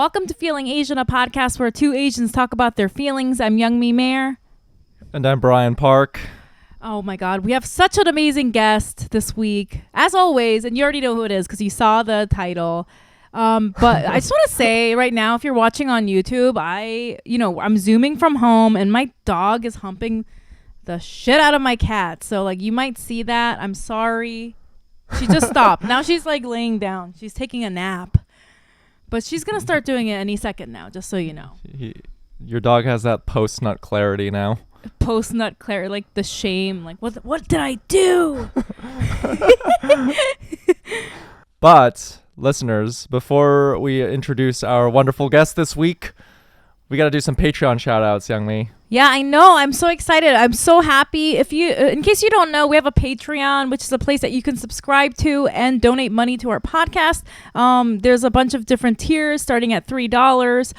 Welcome to Feeling Asian, a podcast where two Asians talk about their feelings. I'm Young Mi Mayer. And I'm Brian Park. Oh my God, we have such an amazing guest this week, as always, and you already know who it is because you saw the title. But I just want to say right now, if you're watching on YouTube, I'm zooming from home and my dog is humping the shit out of my cat. So you might see that. I'm sorry. She just stopped. Now she's laying down. She's taking a nap. But she's going to start doing it any second now, just so you know. Your dog has that post-nut clarity now. Post-nut clarity, the shame. What did I do? But, listeners, before we introduce our wonderful guest this week, we got to do some Patreon shout-outs, Young Mi. Yeah, I know. I'm so excited. I'm so happy. In case you don't know, we have a Patreon, which is a place that you can subscribe to and donate money to our podcast. There's a bunch of different tiers starting at $3.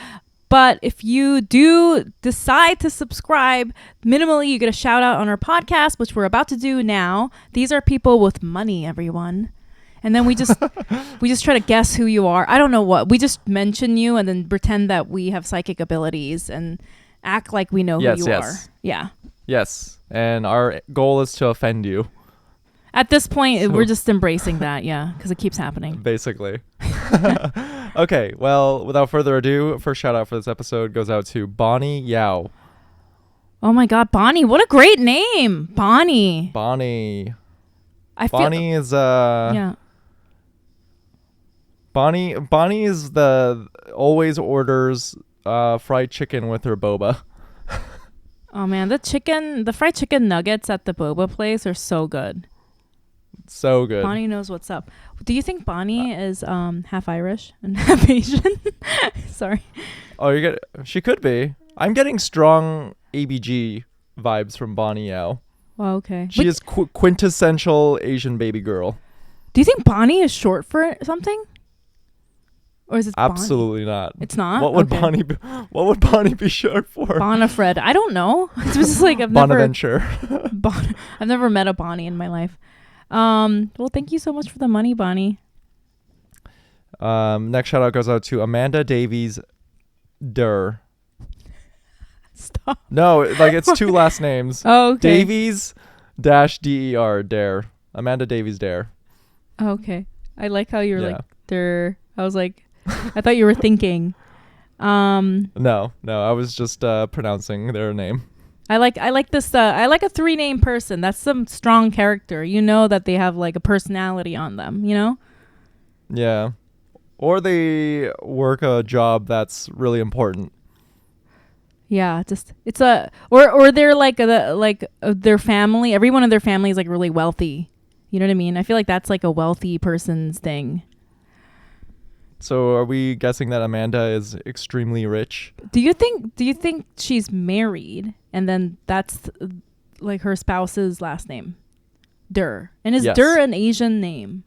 But if you do decide to subscribe, minimally you get a shout out on our podcast, which we're about to do now. These are people with money, everyone. And then we just try to guess who you are. I don't know what. We just mention you and then pretend that we have psychic abilities and act like we know who you are. Yeah. Yes. And our goal is to offend you. At this point, we're just embracing that, yeah, because it keeps happening. Basically. Okay, well, without further ado, first shout out for this episode goes out to Bonnie Yao. Oh my God, Bonnie, what a great name. Bonnie. Bonnie is the always orders fried chicken with her boba. Oh man, the fried chicken nuggets at the boba place are so good. So good. Bonnie knows what's up. Do you think Bonnie is half Irish and half Asian? Sorry. Oh, she could be. I'm getting strong ABG vibes from Bonnie Yao. Well, okay. She is quintessential Asian baby girl. Do you think Bonnie is short for something? Or is it Absolutely Bonnie? not. It's not? What would Bonnie be short for? Bonafred. I don't know. It's just Bonaventure. I've never met a Bonnie in my life. Well, thank you so much for the money, Bonnie. Next shout out goes out to Amanda Davies Durr. Stop. No, it's two last names. Oh, okay. Davies -DER Dare. Amanda Davies Dare. Oh, okay. I like how you're Durr. I was I thought you were thinking. No, I was just pronouncing their name. I like this. I like a 3-name person. That's some strong character. You know that they have a personality on them. You know. Yeah, or they work a job that's really important. Yeah, just it's or they're their family. Everyone in their family is really wealthy. You know what I mean? I feel like that's a wealthy person's thing. So are we guessing that Amanda is extremely rich? Do you think she's married and then that's her spouse's last name? Durr. And is Durr an Asian name?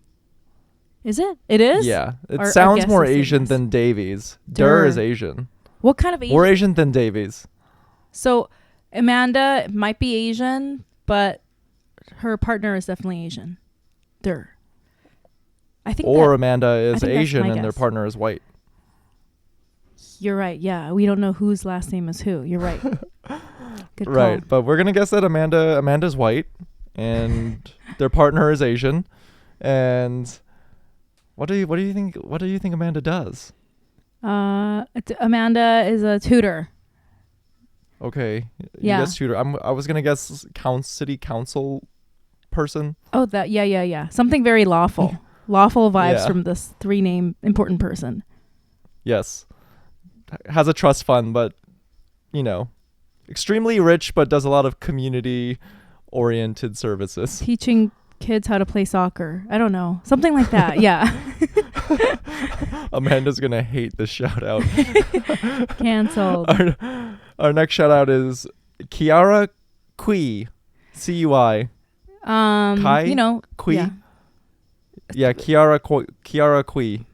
Is it? It is? Yeah. It sounds more Asian than Davies. Durr is Asian. What kind of Asian? More Asian than Davies. So Amanda might be Asian, but her partner is definitely Asian. Durr. Amanda is Asian and their partner is white. You're right. Yeah, we don't know whose last name is who. You're right. Good call. Right, but we're gonna guess that Amanda's white and their partner is Asian. And what do you think? What do you think Amanda does? Amanda is a tutor. Okay. Yeah. You guess tutor. I was gonna guess city council person. Oh, that yeah. Something very lawful. Lawful vibes from this 3-name important person. Yes. Has a trust fund, but, extremely rich, but does a lot of community-oriented services. Teaching kids how to play soccer. I don't know. Something like that. Yeah. Amanda's going to hate this shout out. Canceled. Our next shout out is Kiara Kui. Cui. Kai? Kui. Yeah, Kiara Kui.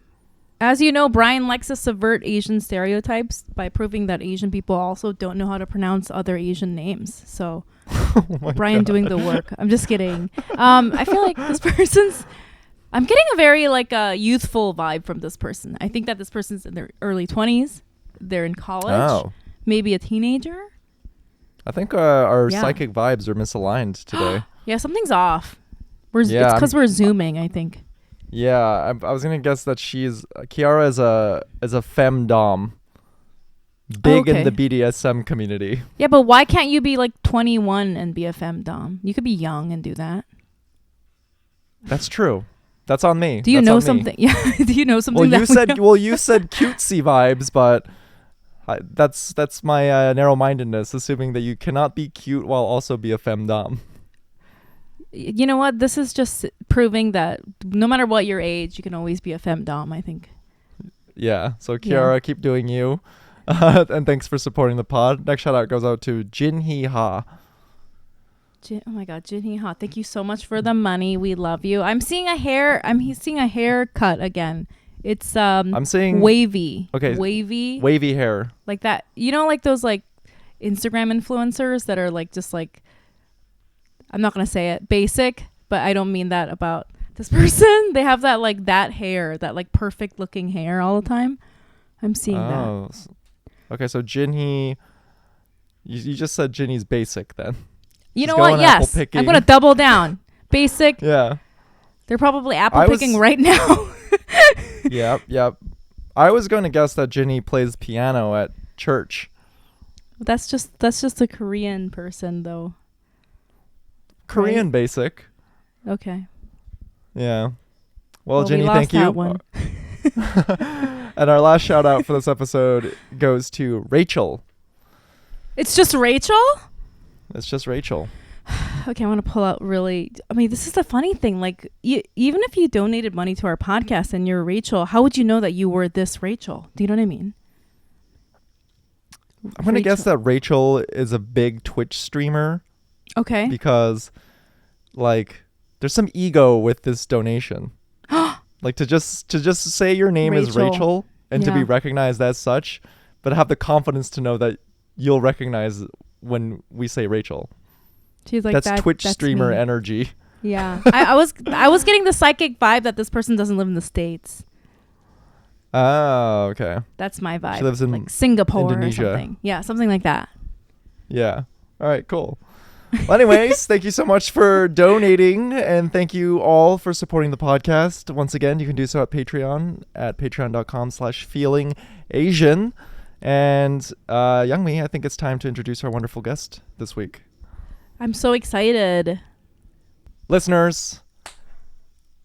As you know, Brian likes to subvert Asian stereotypes by proving that Asian people also don't know how to pronounce other Asian names. So Brian doing the work. I'm just kidding. I feel like this person's I'm getting a very like youthful vibe from this person. I think that this person's in their early 20s. They're in college, maybe a teenager. I think our psychic vibes are misaligned today. Yeah, something's off. It's because we're zooming, I think. Yeah, I was gonna guess that Kiara is a femdom, big in the BDSM community. Yeah, but why can't you be like 21 and be a femdom? You could be young and do that. That's true. That's on me. Do you know something? Yeah. Do you know something? You said cutesy vibes, but that's my narrow-mindedness, assuming that you cannot be cute while also be a femdom. You know what? This is just proving that no matter what your age, you can always be a femdom, I think. Yeah. So Kiara, keep doing you. And thanks for supporting the pod. Next shout out goes out to Jinhee Ha. Oh my God, Jinhee Ha. Thank you so much for the money. We love you. I'm seeing a haircut again. It's I'm seeing wavy. Okay. Wavy hair. Like that. You know, like those like Instagram influencers that are like just like, I'm not going to say it, basic, but I don't mean that about this person. They have that like that hair, that like perfect looking hair all the time. I'm seeing that. Okay, so Jinhee, you just said Jinhee's basic then. You know what? Yes. I'm going to double down. Basic. Yeah. They're probably apple picking right now. Yep. I was going to guess that Jinhee plays piano at church. That's just a Korean person though. Korean right? Basic. Okay. Yeah. Well, Jinhee, thank you. One. And our last shout out for this episode goes to Rachel. It's just Rachel? It's just Rachel. Okay, I want to pull out this is the funny thing. Like, even if you donated money to our podcast and you're Rachel, how would you know that you were this Rachel? Do you know what I mean? I'm going to guess that Rachel is a big Twitch streamer. Okay. Because, like, there's some ego with this donation. Like, to just say your name is Rachel and to be recognized as such, but have the confidence to know that you'll recognize when we say Rachel. She's like, that's Twitch streamer me. Energy. Yeah. I was getting the psychic vibe that this person doesn't live in the States. Oh, okay. That's my vibe. She lives in like Singapore Indonesia. Or something. Yeah, something like that. Yeah. All right, cool. Well, anyways, thank you so much for donating, and thank you all for supporting the podcast. Once again, you can do so at Patreon at patreon.com/feelingasian. And Youngmi, I think it's time to introduce our wonderful guest this week. I'm so excited. Listeners,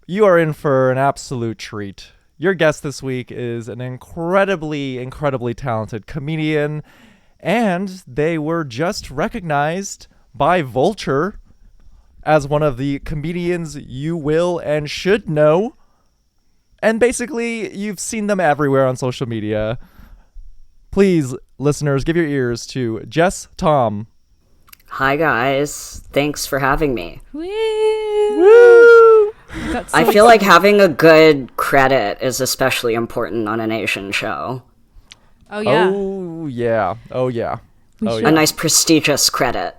you are in for an absolute treat. Your guest this week is an incredibly, incredibly talented comedian, and they were just recognized by Vulture as one of the comedians you will and should know. And basically, you've seen them everywhere on social media. Please, listeners, give your ears to Jes Tom. Hi, guys. Thanks for having me. Woo! I feel like having a good credit is especially important on an Asian show. Oh, yeah. Oh, yeah. Oh, yeah. A nice prestigious credit.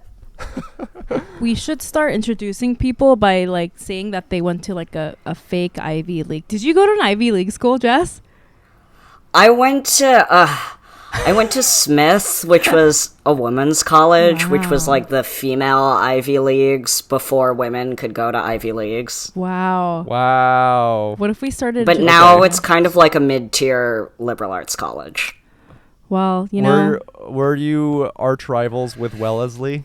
We should start introducing people by like saying that they went to like a fake Ivy League. Did you go to an Ivy League school, Jess? I went to Smith, which was a women's college, which was like the female Ivy Leagues before women could go to Ivy Leagues. Wow. What if we started? But now it's kind of like a mid-tier liberal arts college. Well, you know. Were you arch rivals with Wellesley?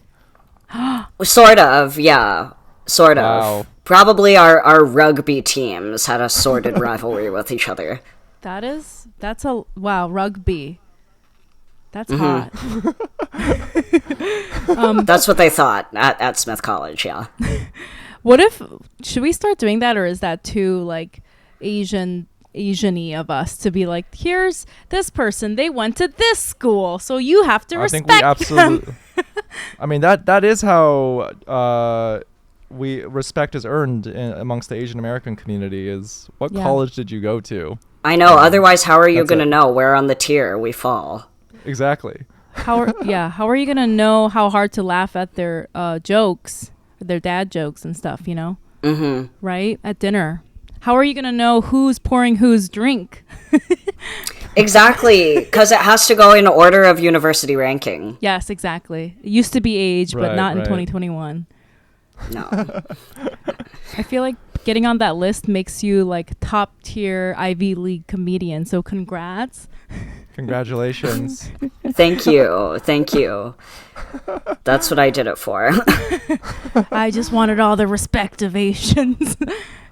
Sort of, yeah. Sort of. Wow. Probably our rugby teams had a sordid rivalry with each other. That's a rugby. That's hot. That's what they thought at Smith College, yeah. Should we start doing that, or is that too like Asian-y of us to be like, here's this person, they went to this school, so you have to respect them. I think we absolutely. I mean that is how we respect is earned amongst the Asian American community. Is what college did you go to? I know. Otherwise, how are you going to know where on the tier we fall? Exactly. How are you gonna know how hard to laugh at their jokes, their dad jokes and stuff? You know, right at dinner. how are you going to know who's pouring whose drink? Exactly, because it has to go in order of university ranking. Yes, exactly. It used to be age, but Right, not in right. 2021. No. I feel like getting on that list makes you like top tier Ivy League comedian. So congrats. Congratulations. Thank you. Thank you. That's what I did it for. I just wanted all the respectivations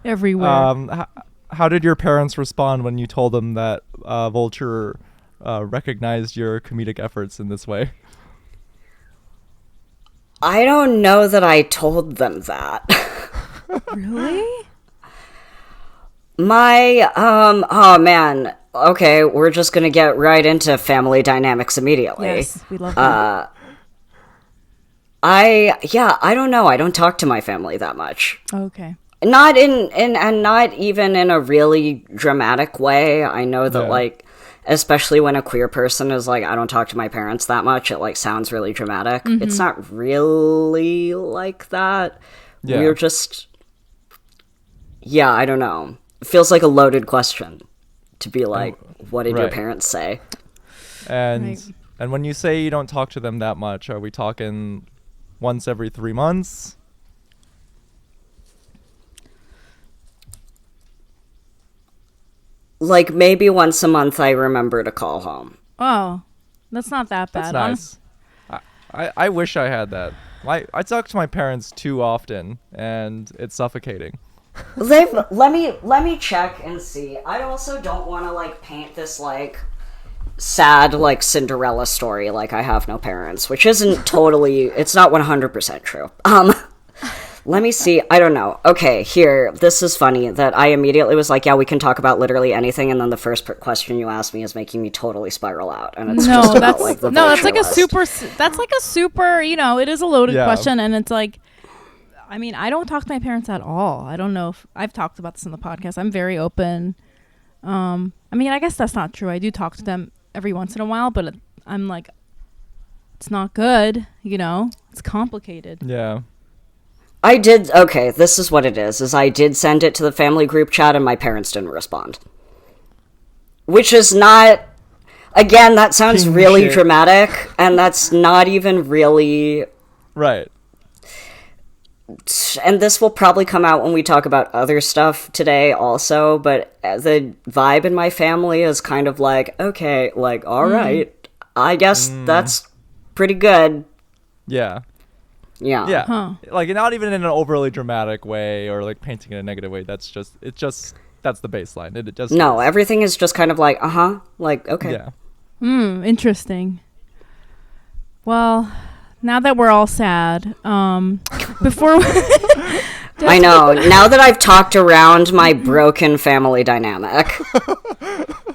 everywhere. How did your parents respond when you told them that Vulture recognized your comedic efforts in this way? I don't know that I told them that. Really? Oh man. Okay, we're just gonna get right into family dynamics immediately. Yes, we love that. I don't know. I don't talk to my family that much. Okay. Not and not even in a really dramatic way. I know that Yeah. like, especially when a queer person is like, I don't talk to my parents that much, it like sounds really dramatic. It's not really like that. Yeah. We're just, yeah, I don't know. It feels like a loaded question to be like, what did your right. parents say? And Right. and when you say you don't talk to them that much, are we talking once every 3 months? Like maybe once a month I remember to call home. Oh, that's not that bad. That's nice. I wish I had that. I talk to my parents too often, and it's suffocating. Let me check and see. I also don't want to like paint this like sad like Cinderella story like I have no parents, which isn't totally, it's not 100% true. Let me see. I don't know. Okay, here. This is funny that I immediately was like, yeah, we can talk about literally anything, and then the first question you asked me is making me totally spiral out, and it's just about like the that's like a Vulture list. super, it is a loaded Yeah. question, and it's like, I mean, I don't talk to my parents at all. I don't know if I've talked about this in the podcast. I'm very open. I mean, I guess that's not true. I do talk to them every once in a while, but I'm like, it's not good, it's complicated. Yeah. I did, okay, this is what it is I did send it to the family group chat and my parents didn't respond. Which is not, again, that sounds King really shit. dramatic, and that's not even really, Right. and this will probably come out when we talk about other stuff today also, but the vibe in my family is kind of like, okay, like, all right, I guess that's pretty good. Yeah. Yeah. Yeah. Huh. Like not even in an overly dramatic way or like painting in a negative way. That's the baseline. It just No, is. everything is just kind of like, like, okay. Yeah. Interesting. Well, now that we're all sad, before I know. Now that I've talked around my broken family dynamic.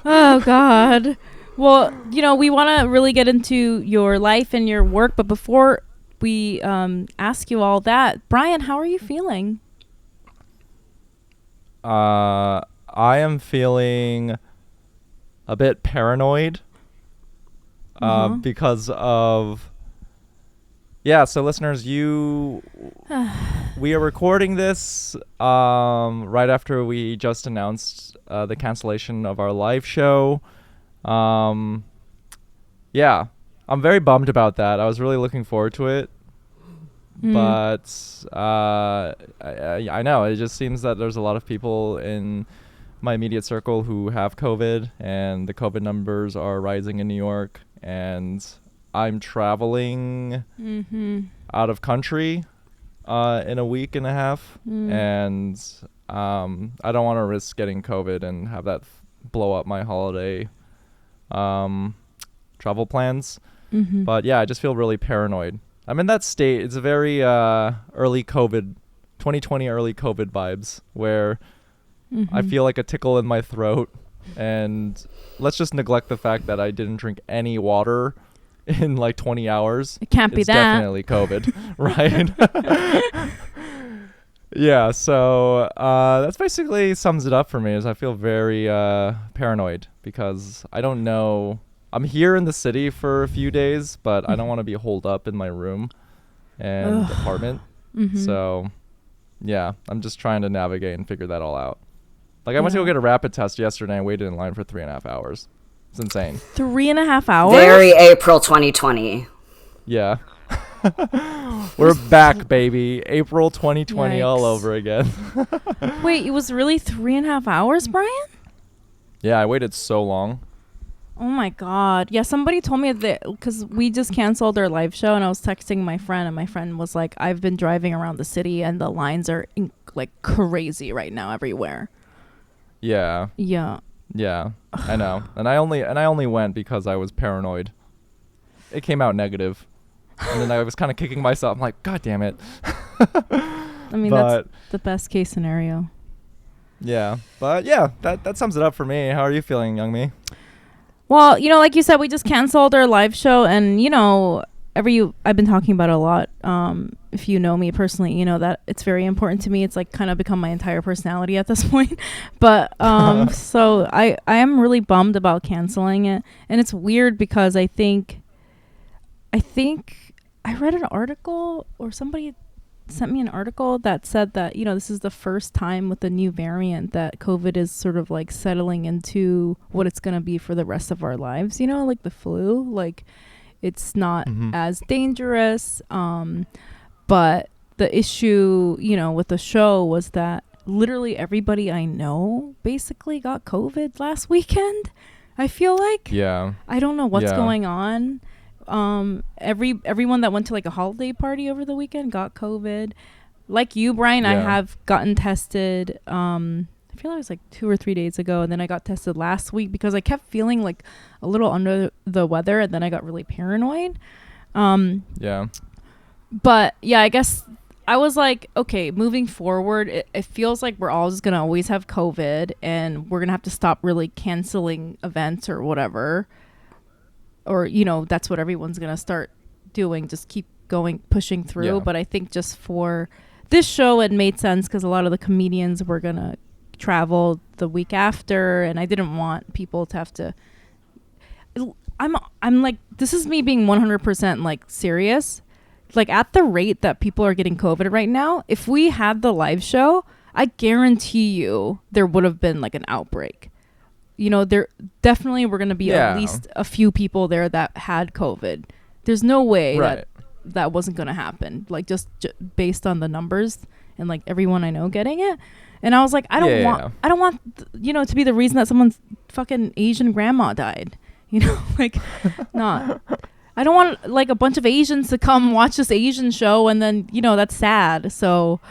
Oh God. Well, we want to really get into your life and your work, but before we ask you all that, Brian, how are you feeling? I am feeling a bit paranoid because of so listeners, we are recording this right after we just announced the cancellation of our live show. I'm very bummed about that. I was really looking forward to it. But I know it just seems that there's a lot of people in my immediate circle who have COVID, and the COVID numbers are rising in New York, and I'm traveling out of country in a week and a half, and I don't want to risk getting COVID and have that blow up my holiday travel plans. But yeah, I just feel really paranoid. I'm in that state. It's a very early COVID, 2020 early COVID vibes, where I feel like a tickle in my throat. And let's just neglect the fact that I didn't drink any water in like 20 hours. It can't be it's that. definitely COVID, right? Yeah, so that's basically sums it up for me. Is I feel very paranoid because I don't know. I'm here in the city for a few days, but I don't want to be holed up in my room and apartment. So, yeah, I'm just trying to navigate and figure that all out. Like I went to go get a rapid test yesterday and waited in line for 3.5 hours. It's insane. 3.5 hours? Very April 2020. Yeah. We're back, baby. April 2020 all Yikes. over again. Wait, it was really 3.5 hours, Brian? Yeah, I waited so long. Oh my god. Yeah, somebody told me that because we just canceled our live show and I was texting my friend and my friend was like, I've been driving around the city and the lines are like crazy right now everywhere. Yeah. Yeah. Yeah, I know. And I only went because I was paranoid. It came out negative. And then I was kind of kicking myself. I'm like, God damn it. I mean, that's the best case scenario. Yeah. But yeah, that sums it up for me. How are you feeling, young me? Well, like you said, we just canceled our live show and, I've been talking about it a lot. If you know me personally, you know that it's very important to me. It's like kind of become my entire personality at this point. But so I am really bummed about canceling it. And it's weird because I think I read an article or somebody sent me an article that said that, this is the first time with the new variant that COVID is sort of like settling into what it's going to be for the rest of our lives, like the flu. Like it's not as dangerous. But the issue, with the show was that literally everybody I know basically got COVID last weekend. I feel like. Yeah. I don't know what's going on. Everyone that went to like a holiday party over the weekend got COVID. Like you, Brian, I have gotten tested. I feel like it was like 2 or 3 days ago, and then I got tested last week because I kept feeling like a little under the weather, and then I got really paranoid. Yeah. But yeah, I guess I was like, okay, moving forward, it feels like we're all just gonna always have COVID, and we're gonna have to stop really canceling events or whatever. Or, that's what everyone's going to start doing. Just keep pushing through. Yeah. But I think just for this show, it made sense because a lot of the comedians were going to travel the week after. And I didn't want people to have to. I'm like, this is me being 100% like serious. Like at the rate that people are getting COVID right now, if we had the live show, I guarantee you there would have been like an outbreak. There definitely were going to be at least a few people there that had COVID. There's no way that wasn't going to happen. Like just based on the numbers and like everyone I know getting it. And I was like, I don't want, to be the reason that someone's fucking Asian grandma died. Like not. I don't want like a bunch of Asians to come watch this Asian show and then, that's sad. So.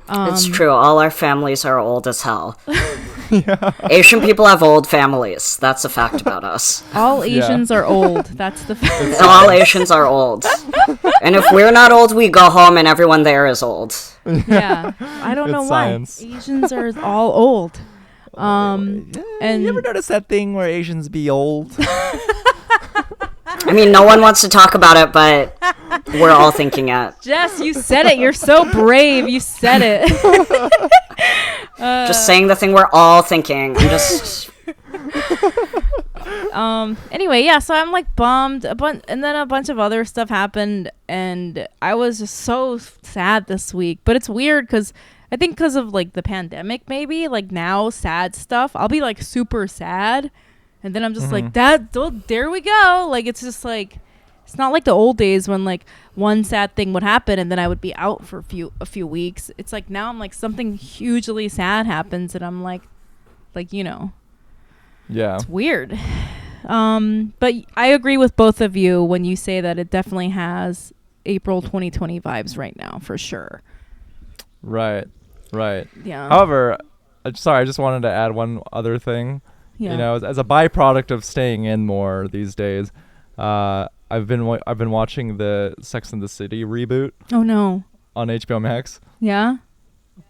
It's true. All our families are old as hell. Asian people have old families. That's a fact about us. All Asians are old. That's the fact. All Asians are old. And if we're not old, we go home and everyone there is old. Yeah. I don't know science. why. Asians are all old. And you ever notice that thing where Asians be old? I mean, no one wants to talk about it, but we're all thinking it. Jess, you said it. You're so brave. You said it. Just saying the thing we're all thinking. I'm just... Anyway, yeah, so I'm like bummed. And then a bunch of other stuff happened, and I was just so sad this week. But it's weird because I think because of like the pandemic, maybe like now sad stuff, I'll be like super sad. And then I'm just like, there we go. Like, it's just like, it's not like the old days when like one sad thing would happen and then I would be out for a few weeks. It's like now I'm like something hugely sad happens and I'm like, Yeah. It's weird. But I agree with both of you when you say that it definitely has April 2020 vibes right now, for sure. Right. Yeah. However, I just wanted to add one other thing. Yeah. As a byproduct of staying in more these days, I've been watching the Sex and the City reboot. Oh no. On HBO Max. Yeah.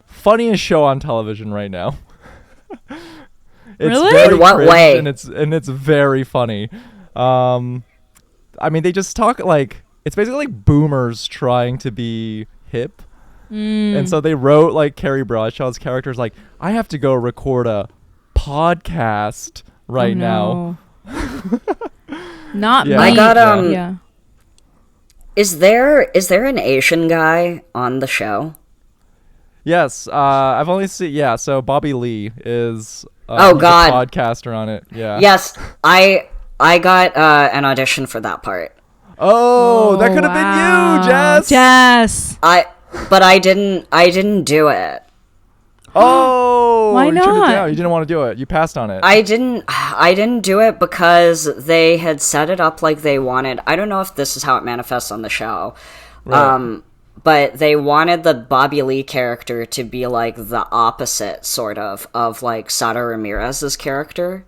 Funniest show on television right now. It's really? very In what cringe way? And it's very funny. I mean, they just talk like it's basically like boomers trying to be hip. And so they wrote like Carrie Bradshaw's characters like, I have to go record a podcast right now. Not Yeah. me. I got yeah. Is there an Asian guy on the show? Yes, I've only seen. Yeah, so Bobby Lee is Oh, he's God. a podcaster on it. Yeah. Yes, I got an audition for that part. Oh, that could have been you, Jess. Jess. But I didn't do it. Oh, Why you turned it not? down. You didn't want to do it. You passed on it. I didn't do it because they had set it up like they wanted. I don't know if this is how it manifests on the show. Right. But they wanted the Bobby Lee character to be like the opposite sort of like Sara Ramirez's character,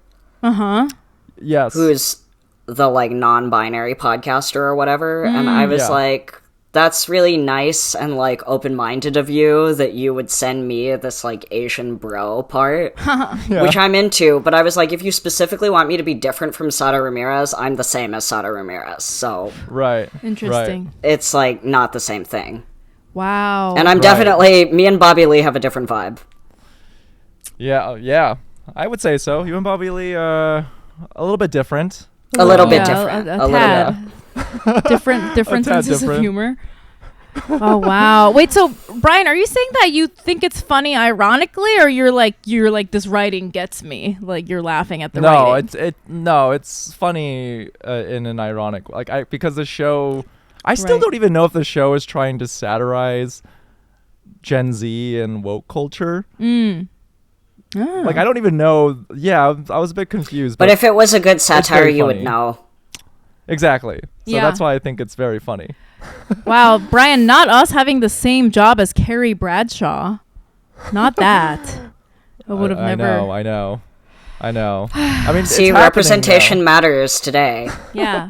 Yes. who's the like non-binary podcaster or whatever. And I was Yeah. like, that's really nice and like open-minded of you that you would send me this like Asian bro part, which I'm into. But I was like, if you specifically want me to be different from Sara Ramirez, I'm the same as Sara Ramirez. So Right. Interesting. it's like not the same thing. Wow. And I'm definitely, me and Bobby Lee have a different vibe. Yeah. Yeah. I would say so. You and Bobby Lee, a little bit different. A little bit Yeah, different. A little tad. different tad senses different. of humor. Oh wow! Wait, so Brian, are you saying that you think it's funny ironically, or you're like this writing gets me, like you're laughing at the No, writing? it's funny in an ironic because the show. I still Right. don't even know if the show is trying to satirize Gen Z and woke culture. Oh. Like I don't even know. Yeah, I was a bit confused. But if it was a good satire, very you would funny. know. Exactly. So Yeah. that's why I think it's very funny. Wow, Brian, not us having the same job as Carrie Bradshaw. Not that. I would have never. I know. I mean, See, it's happening representation now. matters today. Yeah.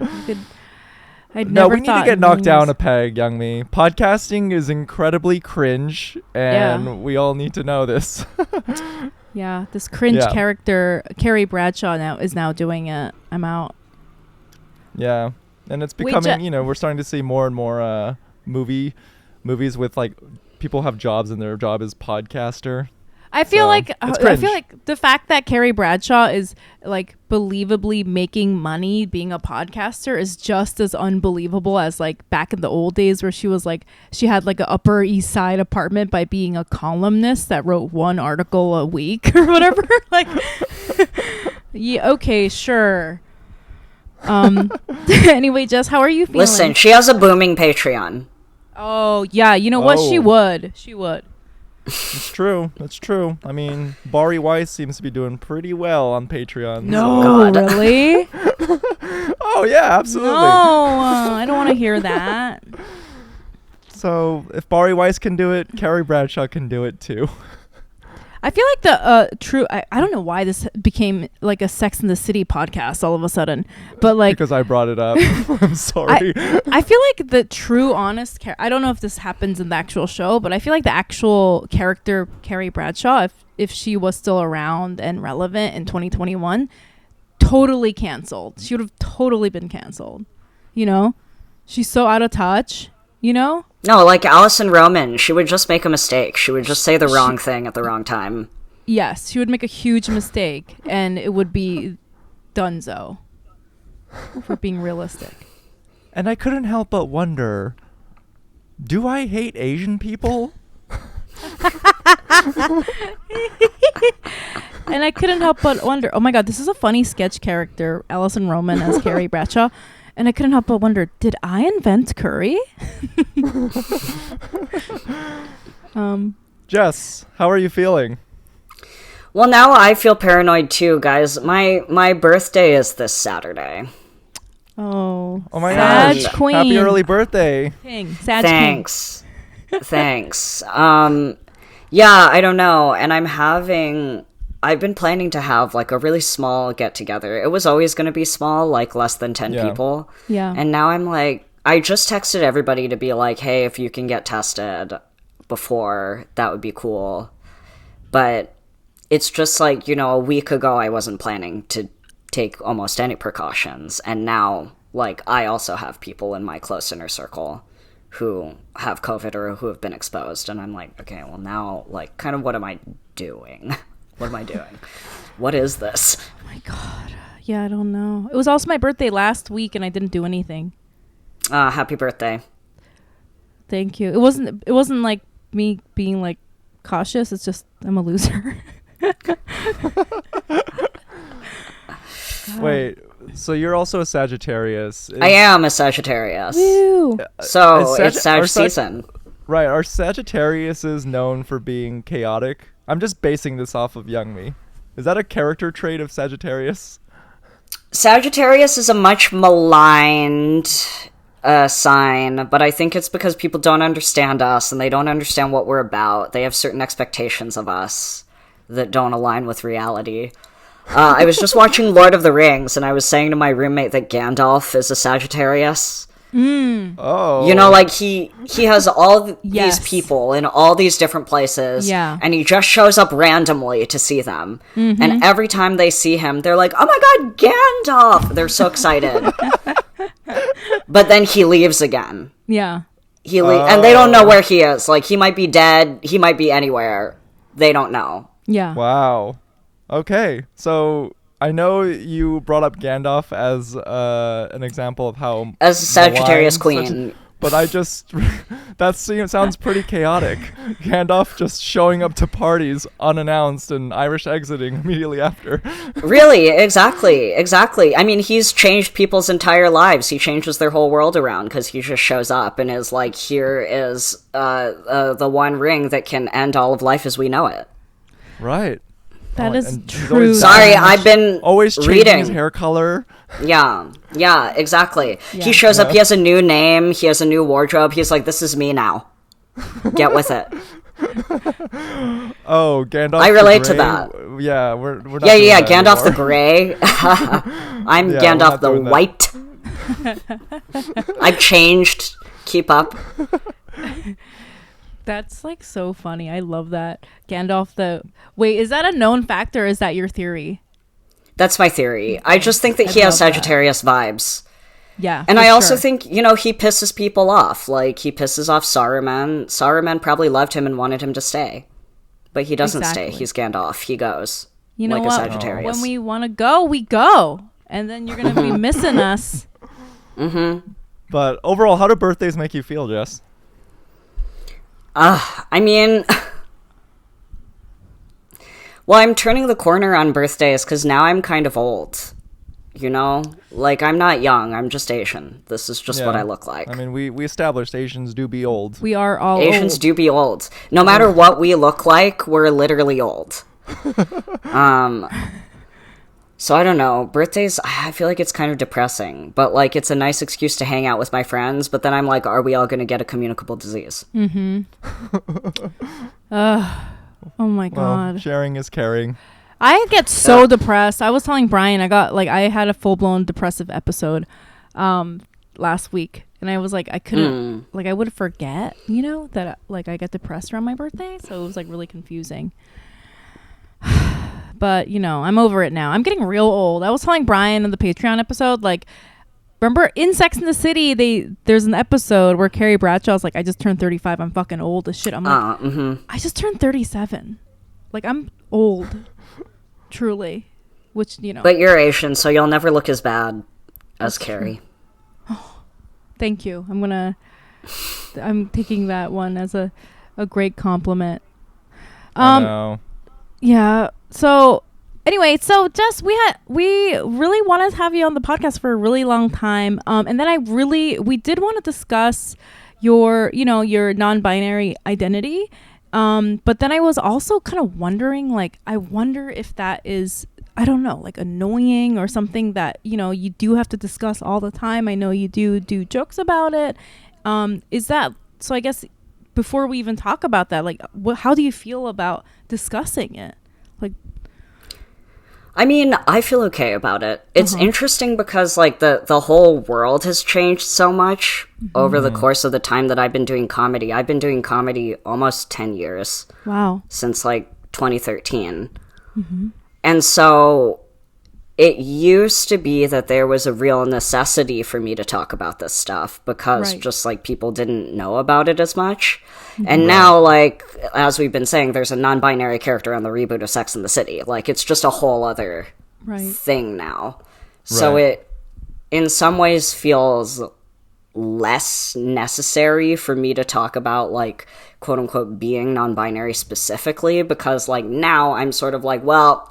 I'd No, never we need thought to get in knocked down millions. a peg, young me. Podcasting is incredibly cringe, and Yeah. we all need to know this. Yeah, this cringe Yeah. character, Carrie Bradshaw, is now doing it. I'm out. Yeah, and it's Wait, becoming, we're starting to see more and more movies with like people have jobs and their job is podcaster. I feel So, like it's I feel cringe. like the fact that Carrie Bradshaw is like believably making money being a podcaster is just as unbelievable as like back in the old days where she had like an Upper East Side apartment by being a columnist that wrote one article a week or whatever. Like, yeah, okay, sure. Anyway, Jess, how are you feeling? Listen, she has a booming Patreon. Oh yeah, you know what? She Oh. would. She would. It's true. That's true. I mean, Bari Weiss seems to be doing pretty well on Patreon. No, really? Oh yeah, absolutely. No, I don't want to hear that. So if Bari Weiss can do it, Carrie Bradshaw can do it too. I feel like the true. I don't know why this became like a Sex and the City podcast all of a sudden, but like Because I brought it up. I'm sorry. I feel like the true, honest. I don't know if this happens in the actual show, but I feel like the actual character Carrie Bradshaw, if she was still around and relevant in 2021, totally canceled. She would have totally been canceled. You know, she's so out of touch. You know. No, like Allison Roman, she would just make a mistake. She would just say the wrong thing at the wrong time. Yes, she would make a huge mistake, and it would be donezo. For being realistic. And I couldn't help but wonder, do I hate Asian people? And I couldn't help but wonder, oh my god, this is a funny sketch character, Allison Roman as Carrie Bradshaw. And I couldn't help but wonder, did I invent curry? Jess, how are you feeling? Well, now I feel paranoid too, guys. My birthday is this Saturday. Oh, Oh my Sag gosh. Queen. Happy early birthday. King. Sag Thanks. Thanks. Yeah, I don't know. And I've been planning to have like a really small get together. It was always going to be small, like less than 10 Yeah. people. Yeah. And now I'm like, I just texted everybody to be like, hey, if you can get tested before, that would be cool. But it's just like, a week ago, I wasn't planning to take almost any precautions. And now, like, I also have people in my close inner circle who have COVID or who have been exposed. And I'm like, okay, well now, like, kind of what am I doing? What am I doing? What is this? Oh my god. Yeah, I don't know. It was also my birthday last week and I didn't do anything. Happy birthday. Thank you. It wasn't like me being like cautious. It's just I'm a loser. Wait, so you're also a Sagittarius? I am a Sagittarius. Woo. So Is it's Sag are Sag- season. Right, are Sagittariuses known for being chaotic? I'm just basing this off of Young Me. Is that a character trait of Sagittarius? Sagittarius is a much maligned sign, but I think it's because people don't understand us and they don't understand what we're about. They have certain expectations of us that don't align with reality. I was just watching Lord of the Rings, and I was saying to my roommate that Gandalf is a Sagittarius. Oh. You know, like, he has all Yes. these people in all these different places, Yeah. and he just shows up randomly to see them. And every time they see him, they're like, oh my god, Gandalf! They're so excited. But then he leaves again. Yeah. And they don't know where he is. Like, he might be dead, he might be anywhere. They don't know. Yeah. Wow. Okay, so I know you brought up Gandalf as an example of how As a Sagittarius maligned queen. but I just sounds pretty chaotic. Gandalf just showing up to parties unannounced and Irish exiting immediately after. Really, exactly. I mean, he's changed people's entire lives. He changes their whole world around because he just shows up and is like, here is the one ring that can end all of life as we know it. Right. That is and he's true. always- Sorry, I've been Always changing reading. his hair color. Yeah, exactly. Yeah. He shows up, Yeah. he has a new name, he has a new wardrobe. He's like, this is me now. Get with it. Oh, Gandalf. I the relate to Grey. that. Yeah, we're not. Yeah, doing that Gandalf the anymore. Grey. I'm Yeah, we're Gandalf not the doing that. White. I've changed. Keep up. That's like so funny. I love that. Gandalf the... Wait, is that a known fact or is that your theory? That's my theory. I just think that I he has love that. Sagittarius vibes. Yeah. And for I also sure. think, you know, he pisses people off. Like, he pisses off Saruman. Saruman probably loved him and wanted him to stay. But he doesn't stay. Exactly. He's Gandalf. He goes. You know like what? a Sagittarius. When we want to go, we go. And then you're going to be missing us. But overall, how do birthdays make you feel, Jess? I mean... Well, I'm turning the corner on birthdays because now I'm kind of old. You know? Like, I'm not young. I'm just Asian. This is just what Yeah. I look like. I mean, we established Asians do be old. We are all Asians old. do be old. No matter what we look like, we're literally old. So I don't know. Birthdays, I feel like it's kind of depressing. But, like, it's a nice excuse to hang out with my friends. But then I'm like, are we all going to get a communicable disease? Oh my Well, God. sharing is caring. I get so depressed. I was telling Brian, I had a full-blown depressive episode last week. And I was like, I couldn't, like, I would forget, you know, that, like, I get depressed around my birthday. So it was, like, really confusing. But, you know, I'm over it now. I'm getting real old. I was telling Brian in the Patreon episode, like, remember in Sex and the City, there's an episode where Carrie Bradshaw's like, I just turned 35. I'm fucking old as shit. I'm like, I just turned 37. Like, I'm old. Truly. Which, you know. But you're Asian, so you'll never look as bad as Carrie. Thank you. I'm taking that one as a great compliment. I know. Yeah. So anyway, so Jess, we really wanted to have you on the podcast for a really long time. And then we did want to discuss your non-binary identity. But then I was also kind of wondering, like, I wonder if that is, I don't know, like annoying or something that, you know, you do have to discuss all the time. I know you do jokes about it. Is that, so I guess before we even talk about that, like, how do you feel about discussing it? Like, I mean, I feel okay about it. It's interesting because, like, the whole world has changed so much over the course of the time that I've been doing comedy. I've been doing comedy almost 10 years. wow. Since, like, 2013. And so it used to be that there was a real necessity for me to talk about this stuff because Right. just, like, people didn't know about it as much. And now, like, as we've been saying, there's a non-binary character on the reboot of Sex and the City. Like, it's just a whole other Right. thing now. So Right. it, in some ways, feels less necessary for me to talk about, like, quote unquote being non-binary specifically, because like now I'm sort of like, well,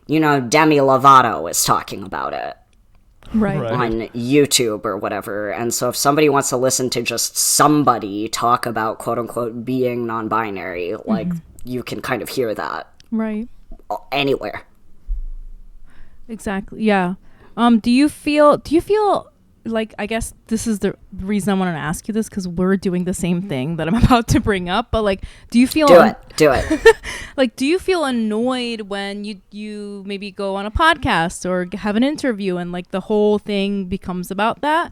you know, Demi Lovato is talking about it Right. on YouTube or whatever. And so if somebody wants to listen to just somebody talk about quote unquote being non-binary, like you can kind of hear that Right. anywhere. Exactly. Yeah. Do you feel like, I guess this is the reason I wanted to ask you this, because we're doing the same thing that I'm about to bring up, but like, do you feel Do it. like, do you feel annoyed when you maybe go on a podcast or have an interview and like the whole thing becomes about that?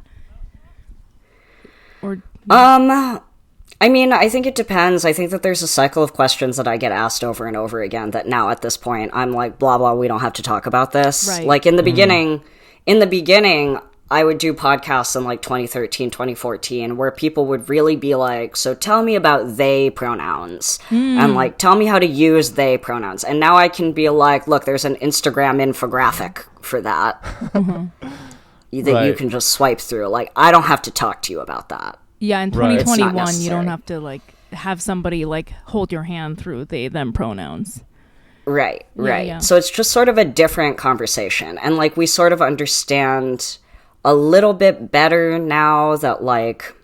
Or I mean, I think it depends. I think that there's a cycle of questions that I get asked over and over again that now at this point I'm like, blah blah, we don't have to talk about this. Right. Like in the beginning I would do podcasts in like 2013, 2014 where people would really be like, so tell me about they pronouns and like tell me how to use they pronouns. And now I can be like, look, there's an Instagram infographic for that that you can just swipe through. Like, I don't have to talk to you about that. yeah, in Right. It's not 2021 you don't necessary. have to like have somebody like hold your hand through they them pronouns. Right. yeah. So it's just sort of a different conversation. And like we sort of understand a little bit better now that like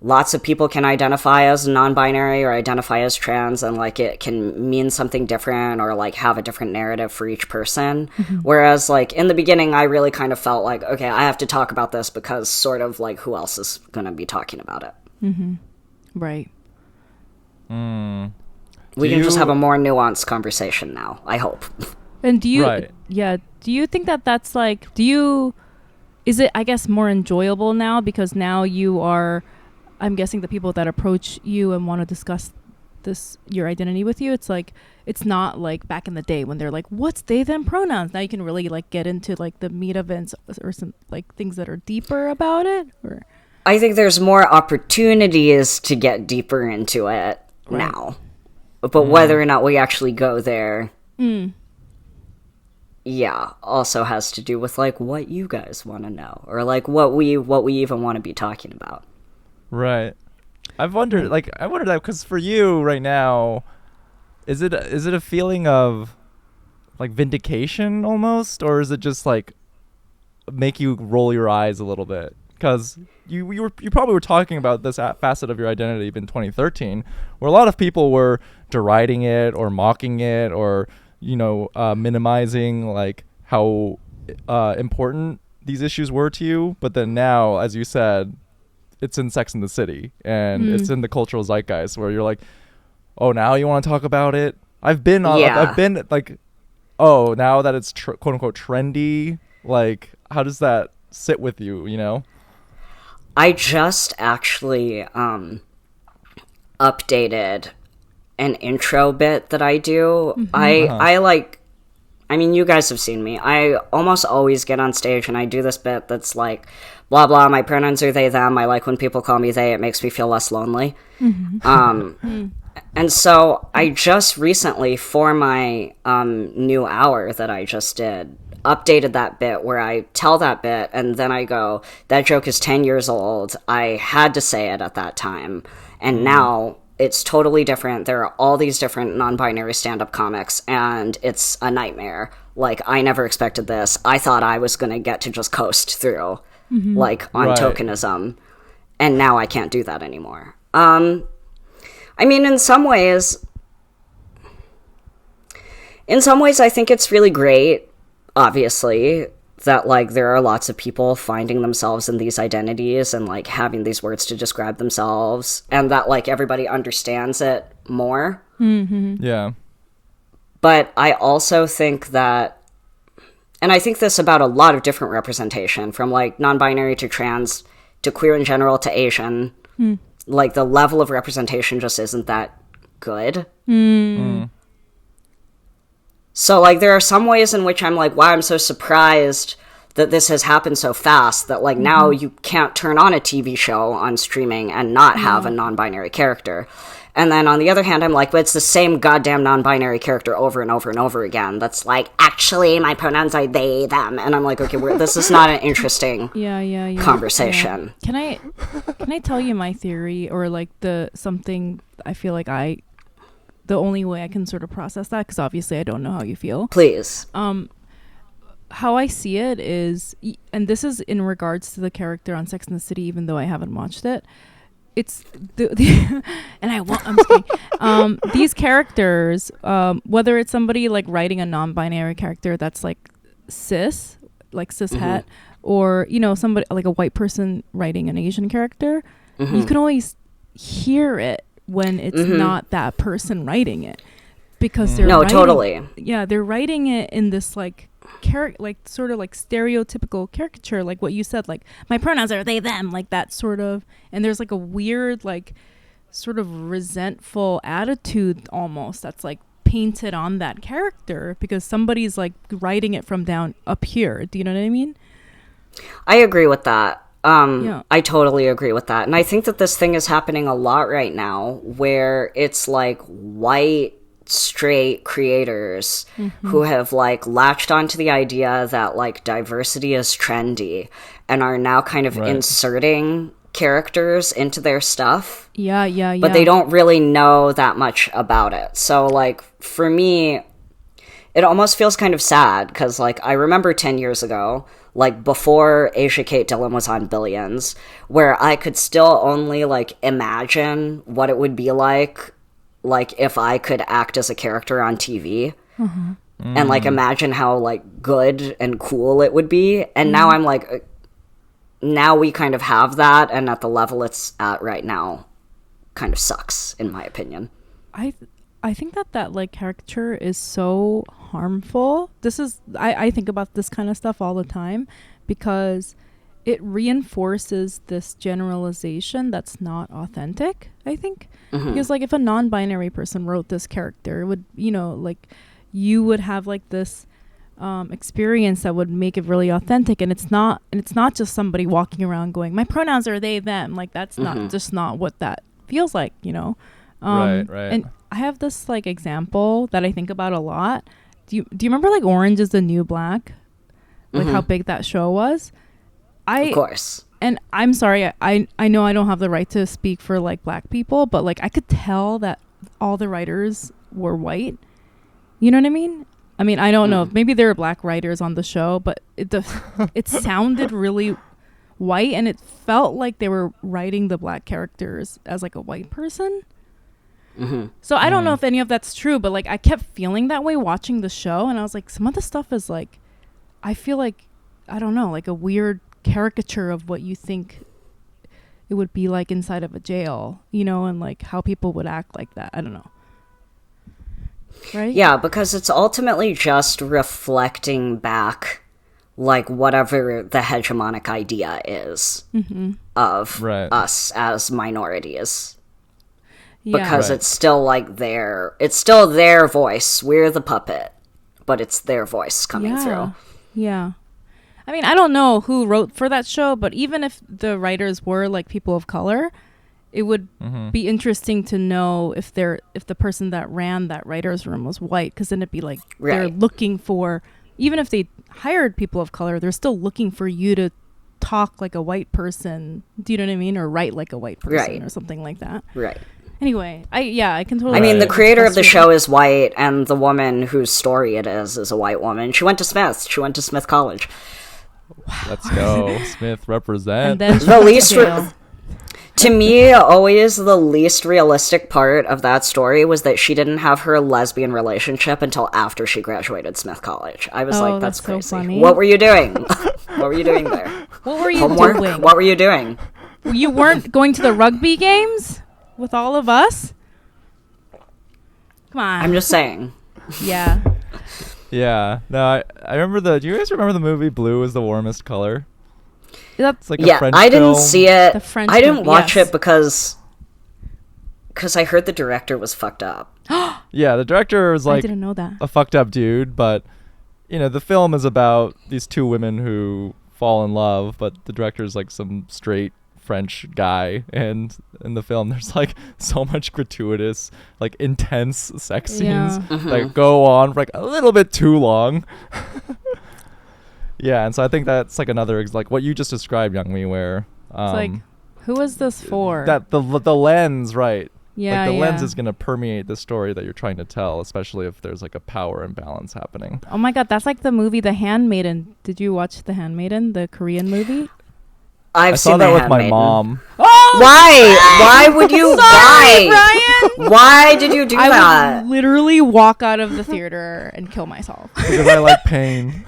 lots of people can identify as non-binary or identify as trans, and like it can mean something different or like have a different narrative for each person. Whereas like in the beginning I really kind of felt like, okay, I have to talk about this because sort of like who else is going to be talking about it? Right. We can just have a more nuanced conversation now, I hope. And do you Right. do you think that that's like, is it, I guess, more enjoyable now because now you are, I'm guessing the people that approach you and want to discuss your identity with you, it's like, it's not like back in the day when they're like, what's they them pronouns? Now you can really like get into like the meat of it or some like things that are deeper about it, or I think there's more opportunities to get deeper into it now. But whether or not we actually go there, yeah, also has to do with like what you guys want to know or like what we even want to be talking about. Right. I wonder that because for you right now, is it a feeling of like vindication almost, or is it just like make you roll your eyes a little bit? Because you probably were talking about this facet of your identity in 2013, where a lot of people were deriding it or mocking it or minimizing like how important these issues were to you. But then now, as you said, it's in Sex and the City and it's in the cultural zeitgeist where you're like, oh, now you want to talk about it? I've been like, oh, now that it's quote unquote trendy, like how does that sit with you, you know? I just actually updated an intro bit that I do. I mean, you guys have seen me. I almost always get on stage and I do this bit that's like, blah, blah, my pronouns are they, them. I like when people call me they. It makes me feel less lonely. And so I just recently, for my new hour that I just did, updated that bit where I tell that bit and then I go, that joke is 10 years old. I had to say it at that time. And now it's totally different. There are all these different non-binary stand-up comics and it's a nightmare. Like, I never expected this. I thought I was going to get to just coast through, like, on tokenism. And now I can't do that anymore. I mean, in some ways, I think it's really great, obviously, that, like, there are lots of people finding themselves in these identities and, like, having these words to describe themselves, and that, like, everybody understands it more. Yeah. But I also think that, and I think this about a lot of different representation, from, like, non-binary to trans to queer in general to Asian, like, the level of representation just isn't that good. So, like, there are some ways in which I'm like, wow, I'm so surprised that this has happened so fast that, like, now you can't turn on a TV show on streaming and not have a non-binary character. And then on the other hand, I'm like, but it's the same goddamn non-binary character over and over and over again. That's like, actually, my pronouns are they, them. And I'm like, okay, this is not an interesting conversation. Yeah. Can I tell you my theory, or like something I feel like the only way I can sort of process that, because obviously I don't know how you feel. Please. How I see it is, and this is in regards to the character on Sex and the City, even though I haven't watched it. It's and I'm just kidding. These characters, whether it's somebody like writing a non-binary character that's like cis, like cishet, or somebody like a white person writing an Asian character, you can always hear it when it's not that person writing it, because they're they're writing it in this like sort of like stereotypical caricature, like what you said, like my pronouns are they, them, like that sort of, and there's like a weird like sort of resentful attitude almost that's like painted on that character because somebody's like writing it from down up here. Do you know what I mean? I agree with that. I totally agree with that. And I think that this thing is happening a lot right now, where it's like white straight creators who have like latched onto the idea that like diversity is trendy and are now kind of inserting characters into their stuff. But they don't really know that much about it. So like for me, it almost feels kind of sad because like I remember 10 years ago, like before Asia Kate Dillon was on Billions, where I could still only like imagine what it would be like if I could act as a character on TV and like imagine how like good and cool it would be. And now I'm like, now we kind of have that, and at the level it's at right now kind of sucks, in my opinion. I think that like caricature is so harmful. I think about this kind of stuff all the time because it reinforces this generalization that's not authentic, I think. Because like if a non-binary person wrote this character, it would, like you would have like this experience that would make it really authentic, and it's not just somebody walking around going, my pronouns are they, them. Like that's not what that feels like, Right. And I have this like example that I think about a lot. Do you remember like Orange is the New Black? Like how big that show was? Of course. And I'm sorry, I know I don't have the right to speak for like black people, but like I could tell that all the writers were white. You know what I mean? I mean, I don't know. Maybe there were black writers on the show, but it sounded really white, and it felt like they were writing the black characters as like a white person. So I don't know if any of that's true, but like I kept feeling that way watching the show, and I was like, some of the stuff is like, I feel like, I don't know, like a weird caricature of what you think it would be like inside of a jail, and like how people would act like that. I don't know. Right? Yeah, because it's ultimately just reflecting back like whatever the hegemonic idea is of us as minorities. Because it's still like it's still their voice. We're the puppet, but it's their voice coming through. Yeah. I mean, I don't know who wrote for that show, but even if the writers were like people of color, it would be interesting to know if the person that ran that writer's room was white, because then it'd be like they're looking for, even if they hired people of color, they're still looking for you to talk like a white person. Do you know what I mean? Or write like a white person or something like that. Right. Anyway, I can totally. I mean, the creator of the show is white, and the woman whose story it is a white woman. She went to Smith. She went to Smith College. Wow. Let's go, Smith, represent. The least, to me, always the least realistic part of that story was that she didn't have her lesbian relationship until after she graduated Smith College. I was like, that's crazy. So funny. What were you doing? What were you doing there? What were you doing? What were you doing? You weren't going to the rugby games with all of us? Come on. I'm just saying. Yeah. Yeah. No, I remember do you guys remember the movie Blue is the Warmest Color? That's like a French I didn't film. see it. The French I didn't watch yes. it because I heard the director was fucked up. Yeah, the director was like I didn't know that. a fucked up dude, but the film is about these two women who fall in love, but the director's like some straight French guy, and in the film there's like so much gratuitous, like intense sex scenes that go on for like a little bit too long. Yeah, and so I think that's like another like what you just described, Youngmi, where it's like, who is this for? that the lens, right? Yeah, like the lens is going to permeate the story that you're trying to tell, especially if there's like a power imbalance happening. Oh my god, that's like the movie The Handmaiden. Did you watch The Handmaiden, the Korean movie? I saw that with my mom. Oh, Why would you? Sorry, Why? Brian. Why did you do I that? would literally walk out of the theater and kill myself. Because I like pain.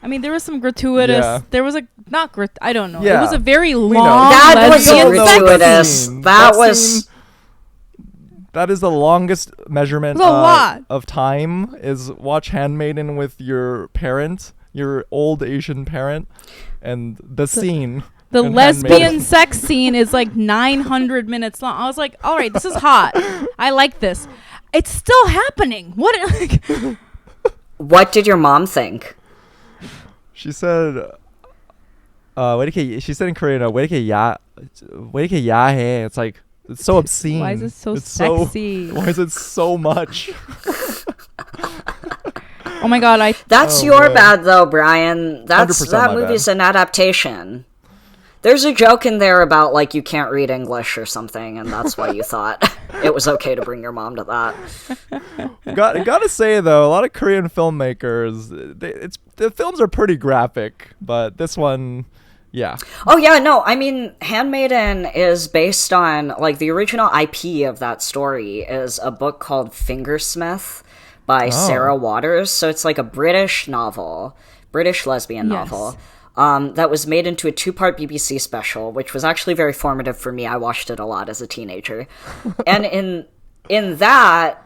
I mean, there was some gratuitous. Yeah. There was I don't know. Yeah. It was a very long. That was lesbian sex gratuitous. scene. That is the longest measurement It was a lot. of time, is watch Handmaiden with your parent, your old Asian parent, and the scene. The in lesbian Handmaiden. sex scene is like 900 minutes long. I was like, all right, this is hot. I like this. It's still happening. What? Like, What did your mom think? She said, she said in Korean, "왜 이렇게 야해?" It's like, it's so obscene. why is it so It's sexy? why is it so much? Oh my god, That's Oh, your man. bad though, Brian. 100% That my movie's bad. an adaptation. There's a joke in there about like you can't read English or something, and that's why you thought it was okay to bring your mom to that. Gotta say though, a lot of Korean filmmakers, the films are pretty graphic, but this one, yeah. Oh yeah, no, I mean, Handmaiden is based on, like, the original IP of that story is a book called Fingersmith by Sarah Waters. So it's like a British novel, British lesbian novel, that was made into a 2-part BBC special, which was actually very formative for me. I watched it a lot as a teenager. And in that,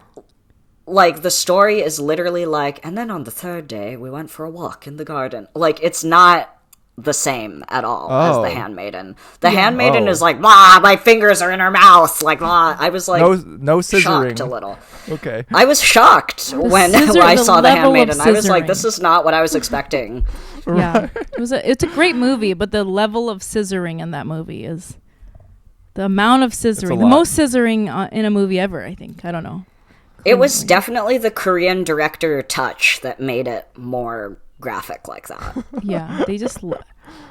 like, the story is literally like, and then on the third day, we went for a walk in the garden. Like, it's not the same at all as The Handmaiden. The Handmaiden is like, "Blah, my fingers are in her mouth." Like, blah. I was like, no scissoring. shocked a little. Okay. I was shocked when scissor- I the saw The level of Handmaiden. I was like, scissoring. this is not what I was expecting. yeah, it's a great movie, but the level of scissoring in that movie is the amount of scissoring, the lot. most scissoring in a movie ever. I think. I don't know. It was definitely the Korean director touch that made it more graphic like that. Yeah, they just.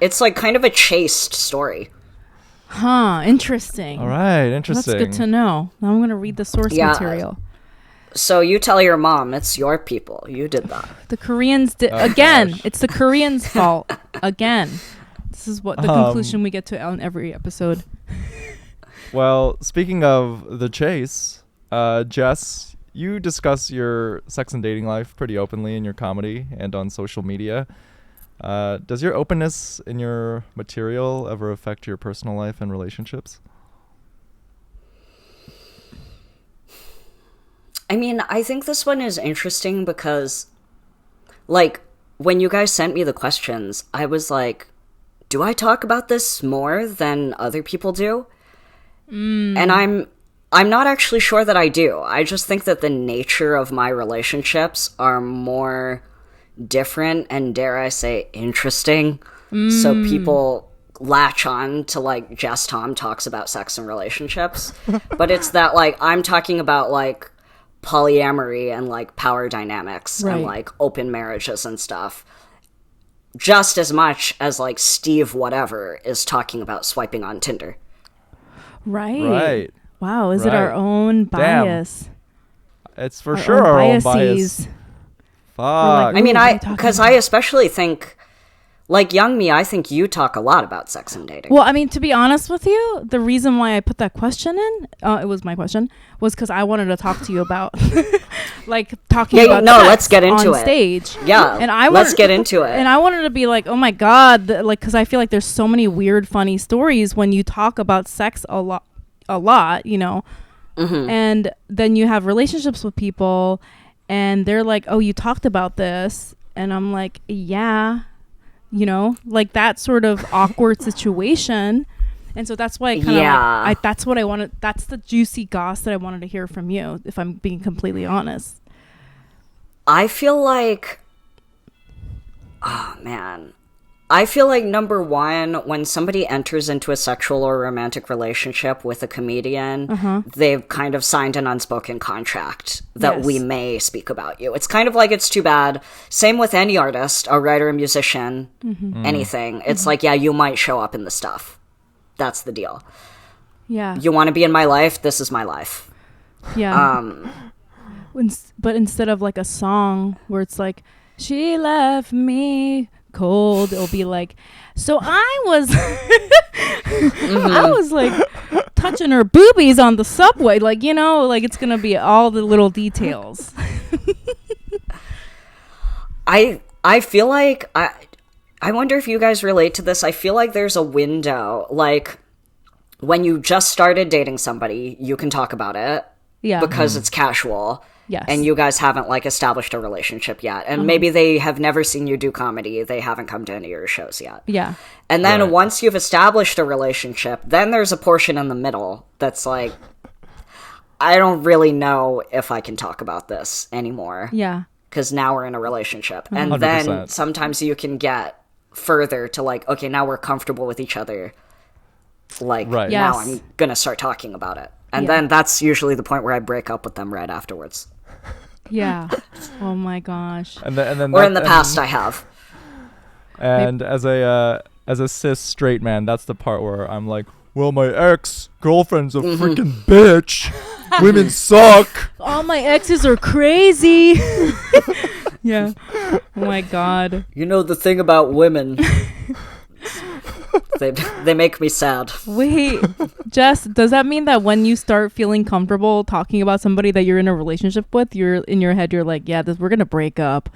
It's like kind of a chaste story. Interesting. All right, That's interesting. good to know. Now I'm gonna read the source material. So you tell your mom, it's your people. You did that. The Koreans did Oh, again. gosh. It's the Koreans' fault again. This is what the conclusion we get to on every episode. Well, speaking of the chase, Jess, you discuss your sex and dating life pretty openly in your comedy and on social media. Does your openness in your material ever affect your personal life and relationships? I mean, I think this one is interesting because, like, when you guys sent me the questions, I was like, do I talk about this more than other people do? And I'm not actually sure that I do. I just think that the nature of my relationships are more different and, dare I say, interesting. So people latch on to, like, Jes Tom talks about sex and relationships. But it's that, like, I'm talking about, like, polyamory and, like, power dynamics and, like, open marriages and stuff just as much as, like, Steve whatever is talking about swiping on Tinder. Right. Wow, is it our own Damn. bias? It's for sure our own bias. Fuck. like, I mean, Ooh, what are you talking because about? I especially think, like, young me, I think you talk a lot about sex and dating. Well, I mean, to be honest with you, the reason why I put that question in, it was my question, was because I wanted to talk to you about, like, talking about sex let's get into on it. stage. Yeah, and I let's get into it. And I wanted to be like, oh my god, like, because I feel like there's so many weird, funny stories when you talk about sex a lot, you know, and then you have relationships with people, and they're like, oh, you talked about this, and I'm like, yeah. You know, like that sort of awkward situation. And so that's why I kind of that's what I wanted. That's the juicy goss that I wanted to hear from you, if I'm being completely honest. I feel like, oh man, I feel like number one, when somebody enters into a sexual or romantic relationship with a comedian, they've kind of signed an unspoken contract that we may speak about you. It's kind of like it's too bad. Same with any artist, a writer, a musician, anything. It's like, yeah, you might show up in the stuff. That's the deal. Yeah. You want to be in my life? This is my life. Yeah. But instead of like a song where it's like, she left me cold, it'll be like, so I was I was like touching her boobies on the subway, like, you know, like it's gonna be all the little details. I feel like I wonder if you guys relate to this. I feel like there's a window, like when you just started dating somebody, you can talk about it because it's casual. Yes. And you guys haven't like established a relationship yet. And maybe they have never seen you do comedy. They haven't come to any of your shows yet. Yeah. And then once you've established a relationship, then there's a portion in the middle that's like, I don't really know if I can talk about this anymore. Yeah. Because now we're in a relationship. And 100%. then sometimes you can get further to like, okay, now we're comfortable with each other. Like, now I'm going to start talking about it. And then that's usually the point where I break up with them right afterwards. Yeah. Oh my gosh. And then or in the past, I have. And as a cis straight man, that's the part where I'm like, well, my ex-girlfriend's a freaking bitch. Women suck. All my exes are crazy. Yeah. Oh my God. You know the thing about women. They make me sad. Wait, Jess, does that mean that when you start feeling comfortable talking about somebody that you're in a relationship with, you're in your head, you're like, yeah, we're gonna break up?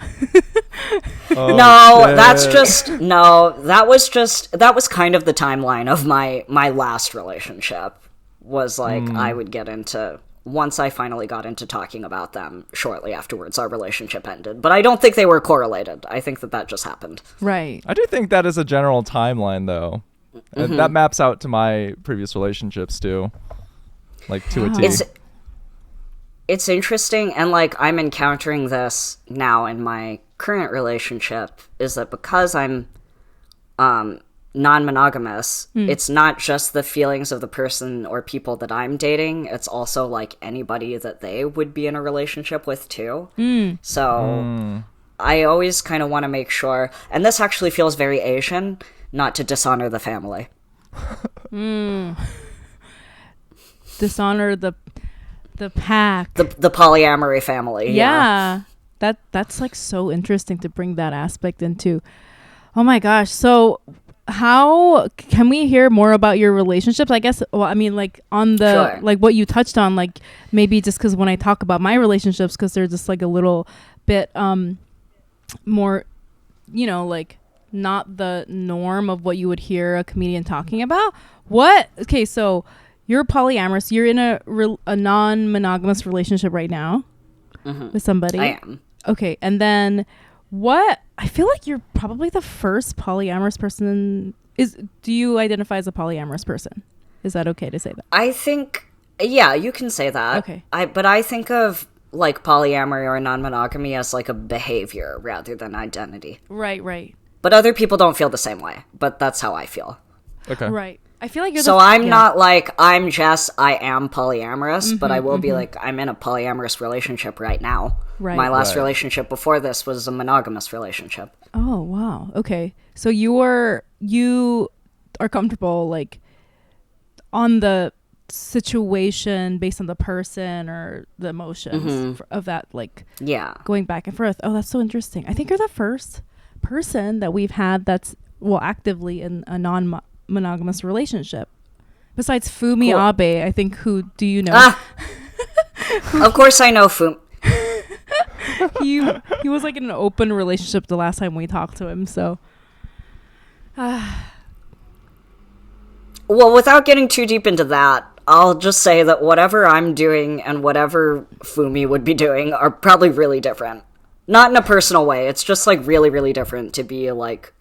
No, that was kind of the timeline of my last relationship. Was like I would get into, once I finally got into talking about them, shortly afterwards our relationship ended. But I don't think they were correlated. I think that just happened. Right. I do think that is a general timeline, though. And that maps out to my previous relationships, too. Like, to a T. It's interesting, and, like, I'm encountering this now in my current relationship, is that because I'm non-monogamous, it's not just the feelings of the person or people that I'm dating, it's also, like, anybody that they would be in a relationship with, too. So I always kind of want to make sure, and this actually feels very Asian, not to dishonor the family. Dishonor the pack. The polyamory family. Yeah. That's like so interesting to bring that aspect into. Oh my gosh. So how can we hear more about your relationships? I guess, well, I mean, like on the, like what you touched on, like maybe just because when I talk about my relationships, because they're just like a little bit more, you know, like not the norm of what you would hear a comedian talking about. Okay, so you're polyamorous. You're in a non-monogamous relationship right now with somebody. I am. Okay, and then I feel like you're probably the first polyamorous person. Do you identify as a polyamorous person? Is that okay to say that? I think, yeah, you can say that. Okay. But I think of like polyamory or non-monogamy as like a behavior rather than identity. Right. But other people don't feel the same way. But that's how I feel. Okay. Right. I feel like you're I'm not like, I'm Jess, I am polyamorous, but I will be like, I'm in a polyamorous relationship right now. Right. My last relationship before this was a monogamous relationship. Oh, wow. Okay. So you are comfortable like on the situation based on the person or the emotions of that, like going back and forth. Oh, that's so interesting. I think you're the first person that we've had that's actively in a non-monogamous relationship besides Fumi Abe. I think, who do you know? Of course I know Fumi. he was like in an open relationship the last time we talked to him, so well, without getting too deep into that, I'll just say that whatever I'm doing and whatever Fumi would be doing are probably really different. Not in a personal way. It's just like really, really different to be like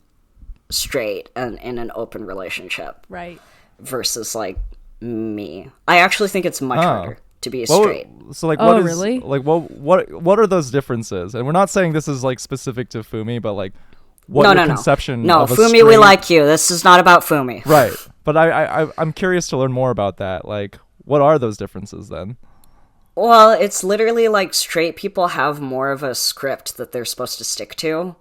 straight and in an open relationship. Right. Versus like me. I actually think it's much harder to be straight. So like really? Like what are those differences? And we're not saying this is like specific to Fumi, but like what no, your no, no. conception No, of a Fumi, straight... we like you. This is not about Fumi. Right. But I'm curious to learn more about that. Like, what are those differences then? Well, it's literally like straight people have more of a script that they're supposed to stick to.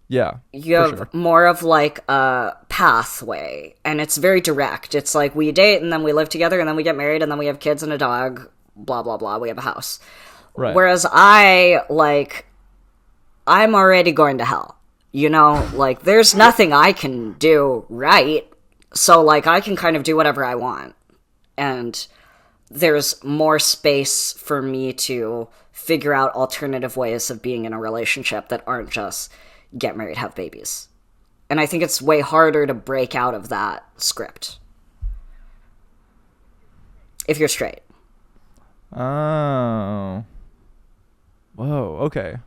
Yeah. You have more of like a pathway, and it's very direct. It's like we date, and then we live together, and then we get married, and then we have kids and a dog, blah, blah, blah. We have a house. Right. Whereas I'm already going to hell. You know, like, there's nothing I can do right. So, like, I can kind of do whatever I want. And there's more space for me to figure out alternative ways of being in a relationship that aren't just get married, have babies. And I think it's way harder to break out of that script if you're straight. Oh. Whoa, okay.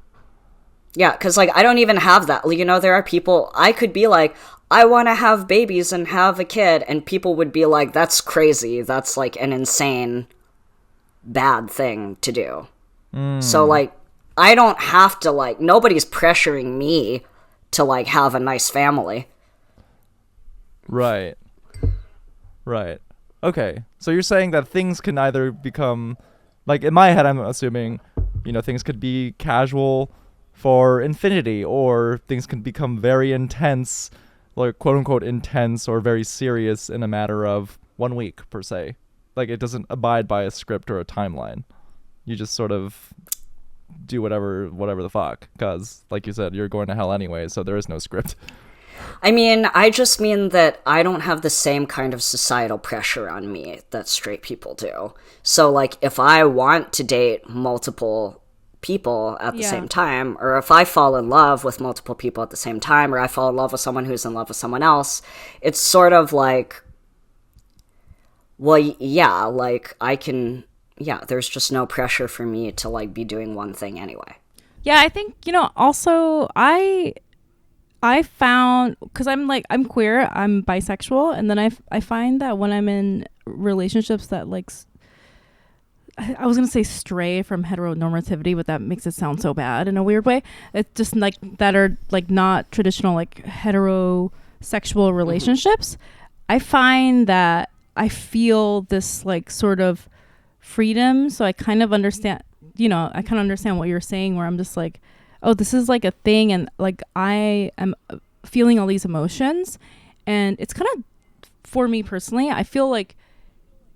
Yeah, because, like, I don't even have that. You know, there are people, I could be like, I want to have babies and have a kid, and people would be like, that's crazy. That's, like, an insane, bad thing to do. So, like, I don't have to, like, nobody's pressuring me to, like, have a nice family. Right. Right. Okay. So you're saying that things can either become, like, in my head, I'm assuming, you know, things could be casual for infinity, or things can become very intense, like quote unquote intense, or very serious in a matter of 1 week per se. Like, it doesn't abide by a script or a timeline. You just sort of do whatever the fuck, because like you said, you're going to hell anyway, so there is no script. I mean, I just mean that I don't have the same kind of societal pressure on me that straight people do. So, like, if I want to date multiple people at the same time, or if I fall in love with multiple people at the same time, or I fall in love with someone who's in love with someone else, it's sort of like, well, yeah, like, I can, yeah, there's just no pressure for me to, like, be doing one thing anyway. Yeah, I think, you know, also I found, because I'm queer, I'm bisexual, and then I find that when I'm in relationships that, like, I was going to say stray from heteronormativity, but that makes it sound so bad in a weird way. It's just, like, that are, like, not traditional, like, heterosexual relationships. I find that I feel this, like, sort of freedom. So I kind of understand, you know, I kind of understand what you're saying, where I'm just like, oh, this is like a thing, and like I am feeling all these emotions, and it's kind of, for me personally, I feel like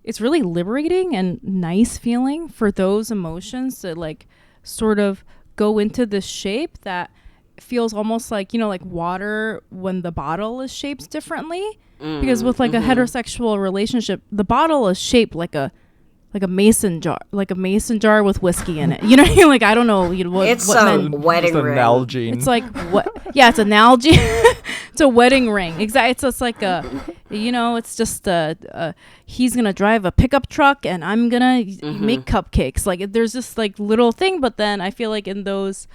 it's really liberating and nice feeling for those emotions to, like, sort of go into this shape that feels almost like, you know, like water when the bottle is shaped differently. Because with, like, a heterosexual relationship, the bottle is shaped like a mason jar, with whiskey in it. You know what I mean? Like, I don't know, you know, it's what a men, wedding ring. Nalgene. it's like, what? Yeah, it's an algae. It's a wedding ring. Exactly. It's just like a, you know, it's just he's gonna drive a pickup truck and I'm gonna make cupcakes. Like, there's this, like, little thing, but then I feel like in those,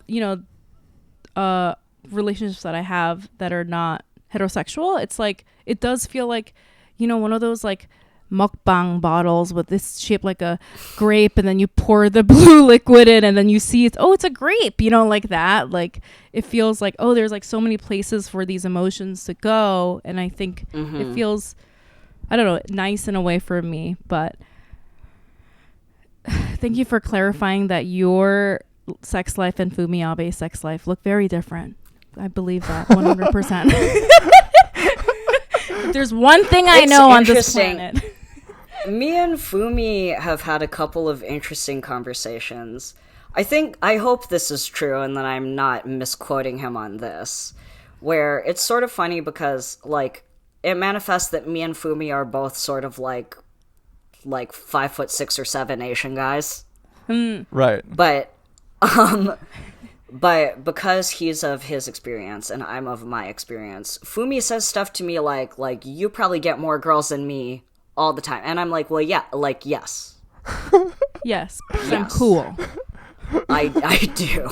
you know, relationships that I have that are not heterosexual, it's like, it does feel like, you know, one of those, like, mukbang bottles with this shaped like a grape, and then you pour the blue liquid in, and then you see it's a grape, you know, like that. Like, it feels like, oh, there's, like, so many places for these emotions to go, and I think it feels, I don't know, nice in a way for me. But thank you for clarifying that your sex life and Fumiabe's sex life look very different. I believe that 100%. If there's one thing I know on this planet. Me and Fumi have had a couple of interesting conversations. I hope this is true and that I'm not misquoting him on this, where it's sort of funny because, like, it manifests that me and Fumi are both sort of like 5'6" or 7" Asian guys. Right. But because he's of his experience and I'm of my experience, Fumi says stuff to me like, you probably get more girls than me all the time. And I'm like, well, yeah, like, yes. Yes. I'm cool. I do.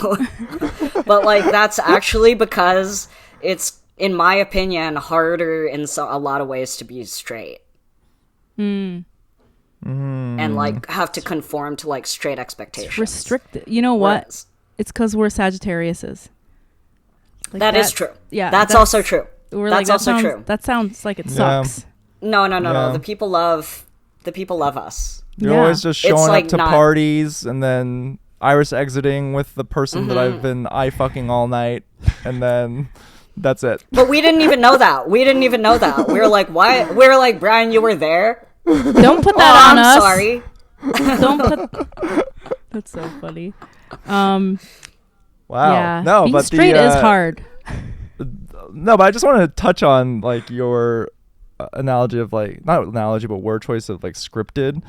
But, like, that's actually because it's, in my opinion, harder in a lot of ways to be straight. And, like, have to conform to, like, straight expectations. Restricted. You know what? It's because we're Sagittariuses. Like that is true. Yeah, that's also true. We're that's like, also true. That sounds like it sucks. No. Yeah. The people love us. You're Yeah. always just It's, showing like, up to not- parties and then Iris exiting with the person that I've been eye-fucking all night, and then that's it. But we didn't even know that. We were like, why? We were like, Brian, you were there? Don't put that on I'm us. sorry. Don't put. That's so funny. Wow. Yeah. No, being but straight is hard. No, but I just wanted to touch on like your analogy of like, not analogy, but word choice of like scripted.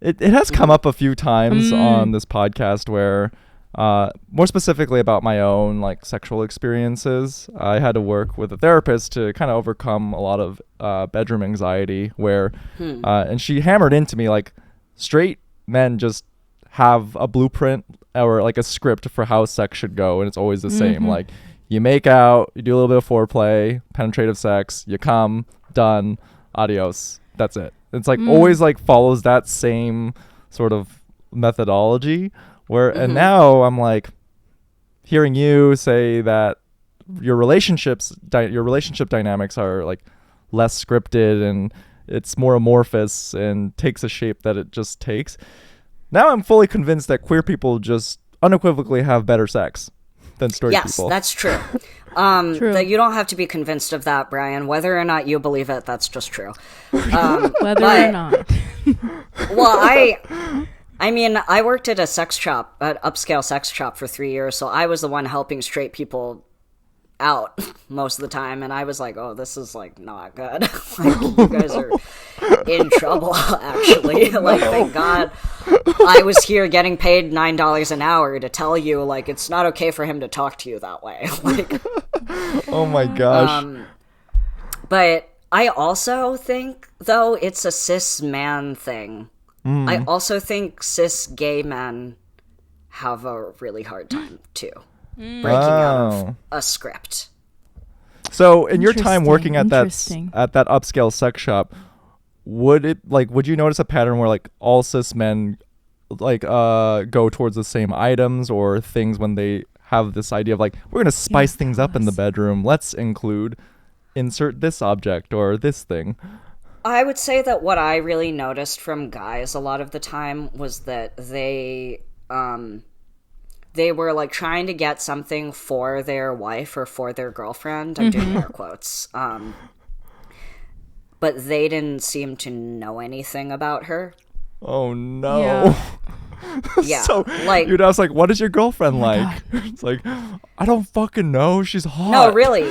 It has come up a few times on this podcast where, more specifically about my own like sexual experiences, I had to work with a therapist to kind of overcome a lot of bedroom anxiety where, and she hammered into me like straight men just have a blueprint or like a script for how sex should go, and it's always the same. Like you make out, you do a little bit of foreplay, penetrative sex, you come, done, adios. That's it. It's like always like follows that same sort of methodology where, and now I'm like hearing you say that your relationship dynamics are like less scripted and it's more amorphous and takes a shape that it just takes. Now I'm fully convinced that queer people just unequivocally have better sex than straight people. Yes, that's true. True. That you don't have to be convinced of that, Brian. Whether or not you believe it, that's just true. Whether or not. Well, I mean, I worked at a sex shop, an upscale sex shop for 3 years, so I was the one helping straight people out most of the time, and I was like, oh, this is like not good. Like, you guys are in trouble, actually. Like, thank God I was here getting paid $9 an hour to tell you, like, it's not okay for him to talk to you that way. Like, Oh my gosh. but I also think, though, it's a cis man thing. I also think cis gay men have a really hard time, too. Breaking out of a script. So in your time working at that Interesting. upscale sex shop, would you notice a pattern where like all cis men like go towards the same items or things when they have this idea of like, we're gonna spice things up in the bedroom, let's insert this object or this thing? I would say that what I really noticed from guys a lot of the time was that they were like trying to get something for their wife or for their girlfriend. I'm doing air quotes. But they didn't seem to know anything about her. Oh no. Yeah. Yeah. So like, you'd ask like, what is your girlfriend like? It's like, I don't fucking know. She's hot. no, really.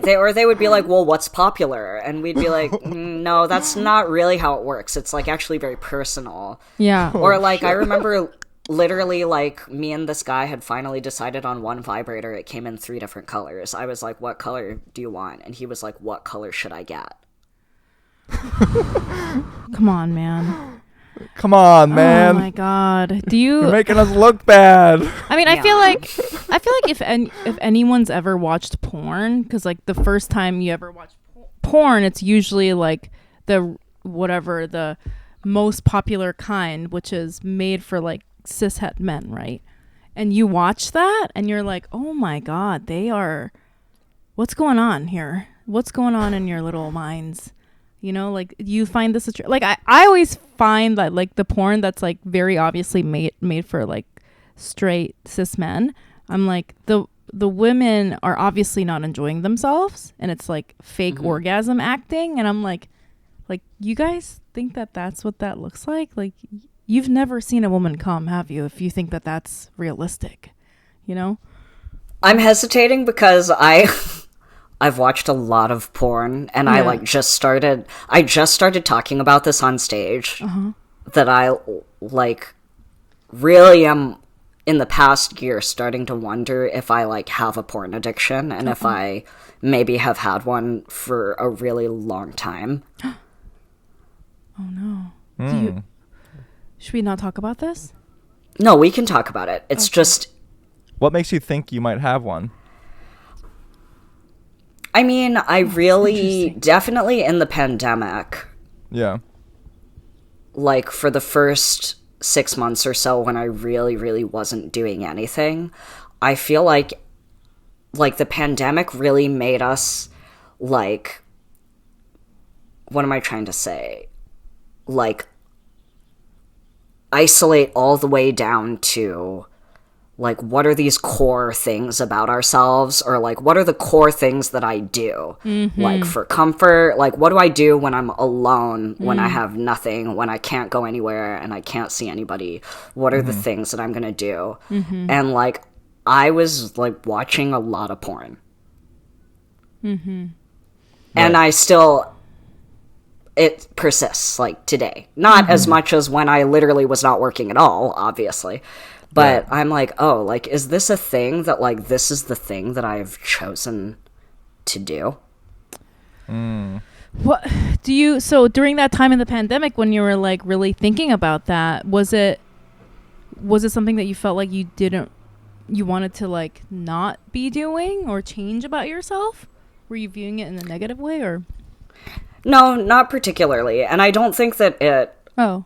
They would be like, well, what's popular? And we'd be like, no, that's not really how it works. It's like actually very personal. Yeah. Or like, I remember literally like me and this guy had finally decided on one vibrator. It came in 3 different colors. I was like, what color do you want? And he was like, what color should I get? Come on, man. Come on, man. Oh my God. Do You're you? making us look bad. I mean, Yeah. I feel like if anyone's ever watched porn, because like the first time you ever watch porn, it's usually like the most popular kind, which is made for like cishet men, right? And you watch that and you're like, oh my God, what's going on here? What's going on in your little minds? You know, like you find this like I always find that like the porn that's like very obviously made for like straight cis men, I'm like the women are obviously not enjoying themselves and it's like fake orgasm acting, and I'm like you guys think that that's what that looks like? Like you've never seen a woman come, have you, if you think that that's realistic, you know? I'm hesitating because I've watched a lot of porn, and I just started talking about this on stage. That I like really am in the past year starting to wonder if I like have a porn addiction and if I maybe have had one for a really long time. Oh no. Should we not talk about this? No, we can talk about it. It's just, What makes you think you might have one? I mean, I really definitely in the pandemic, Yeah. like for the first 6 months or so when I really, really wasn't doing anything, I feel like like, the pandemic really made us, like, what am I trying to say? Like, isolate all the way down to, like, what are these core things about ourselves? Or, like, what are the core things that I do? Like, for comfort, like, what do I do when I'm alone, when I have nothing, when I can't go anywhere and I can't see anybody? What are the things that I'm gonna do? And, like, I was, like, watching a lot of porn. And I still... It persists, like, today. Not as much as when I literally was not working at all, obviously. But I'm like, oh, like, is this a thing that, like, this is the thing that I've chosen to do? What do you... So during that time in the pandemic when you were, like, really thinking about that, was it something that you felt like you wanted to, like, not be doing or change about yourself? Were you viewing it in a negative way, or... No, not particularly. And I don't think that it... Oh.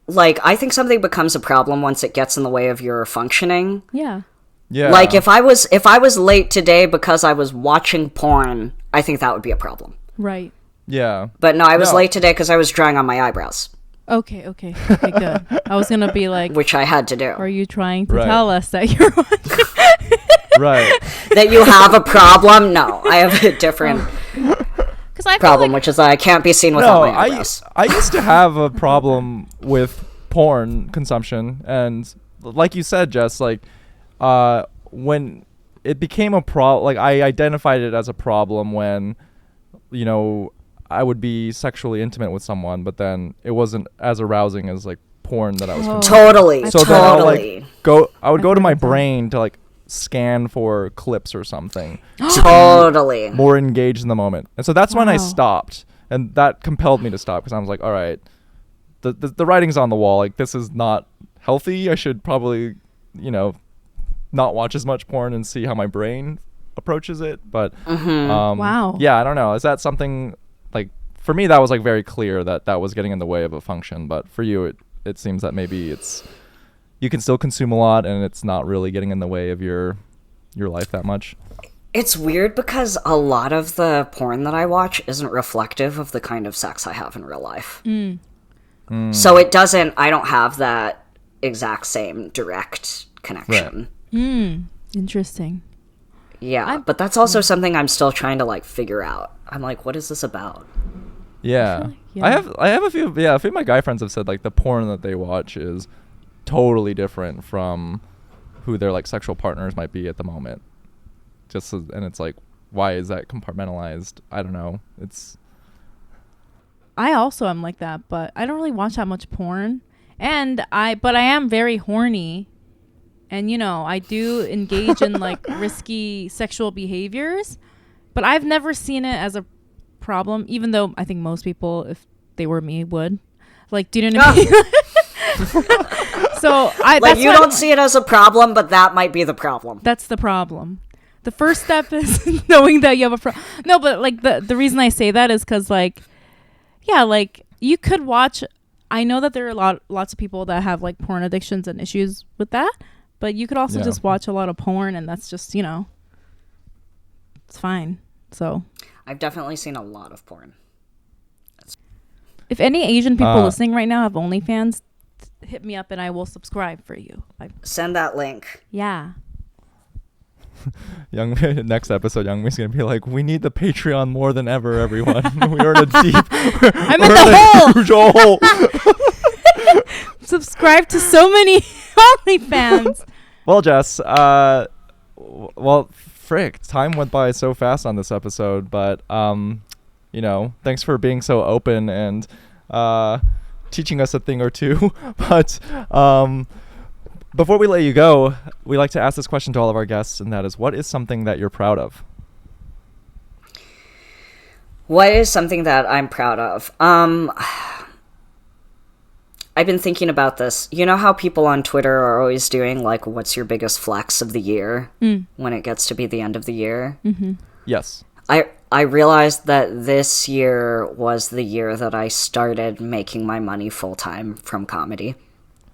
Like, I think something becomes a problem once it gets in the way of your functioning. Yeah. Yeah. Like, if I was late today because I was watching porn, I think that would be a problem. Right. Yeah. But no, I was late today because I was drawing on my eyebrows. Okay, good. I was gonna be like... Which I had to do. Are you trying to tell us that you're watching... Right. That you have a problem? No, I have a different... problem, which is that I can't be seen without my eyebrows. I used to have a problem with porn consumption, and like you said, Jess, like when it became a problem, like I identified it as a problem when, you know, I would be sexually intimate with someone, but then it wasn't as arousing as like porn that I was consuming. Totally. So then I would go to my brain to like scan for clips or something. Totally. More engaged in the moment. And so that's when I stopped. And that compelled me to stop because I was like, all right, the writing's on the wall. Like, this is not healthy. I should probably, you know, not watch as much porn and see how my brain approaches it. But, wow. Yeah, I don't know. Is that something, like, for me, that was, like, very clear that was getting in the way of a function. But for you, it seems that maybe it's... You can still consume a lot, and it's not really getting in the way of your life that much. It's weird because a lot of the porn that I watch isn't reflective of the kind of sex I have in real life. So it doesn't... I don't have that exact same direct connection. Right. Interesting. Yeah, but that's also something I'm still trying to, like, figure out. I'm like, what is this about? Yeah. I have a few of my guy friends have said, like, the porn that they watch is totally different from who their like sexual partners might be at the moment. And it's like, why is that compartmentalized? I don't know. I also am like that, but I don't really watch that much porn. But I am very horny, and you know, I do engage in like risky sexual behaviors, but I've never seen it as a problem, even though I think most people, if they were me, would. Like, do you know what I mean? So you don't see it as a problem, but that might be the problem. That's the problem. The first step is knowing that you have a problem. No, but like the reason I say that is because like, yeah, like you could watch. I know that there are lots of people that have like porn addictions and issues with that, but you could also just watch a lot of porn, and that's just, you know, it's fine. So I've definitely seen a lot of porn. If any Asian people listening right now have OnlyFans, hit me up and I will subscribe for you. Send that link. Yeah. Next episode, Youngmi's gonna be like, we need the Patreon more than ever, everyone. We're in a deep... I'm in the huge hole. Subscribe to so many OnlyFans. Well, Jess, frick, time went by so fast on this episode, but you know, thanks for being so open and teaching us a thing or two. But before we let you go, we like to ask this question to all of our guests, and that is, what is something that you're proud of? What is something that I'm proud of? I've been thinking about this. You know how people on Twitter are always doing, like, what's your biggest flex of the year when it gets to be the end of the year? Mm-hmm. Yes. I realized that this year was the year that I started making my money full-time from comedy.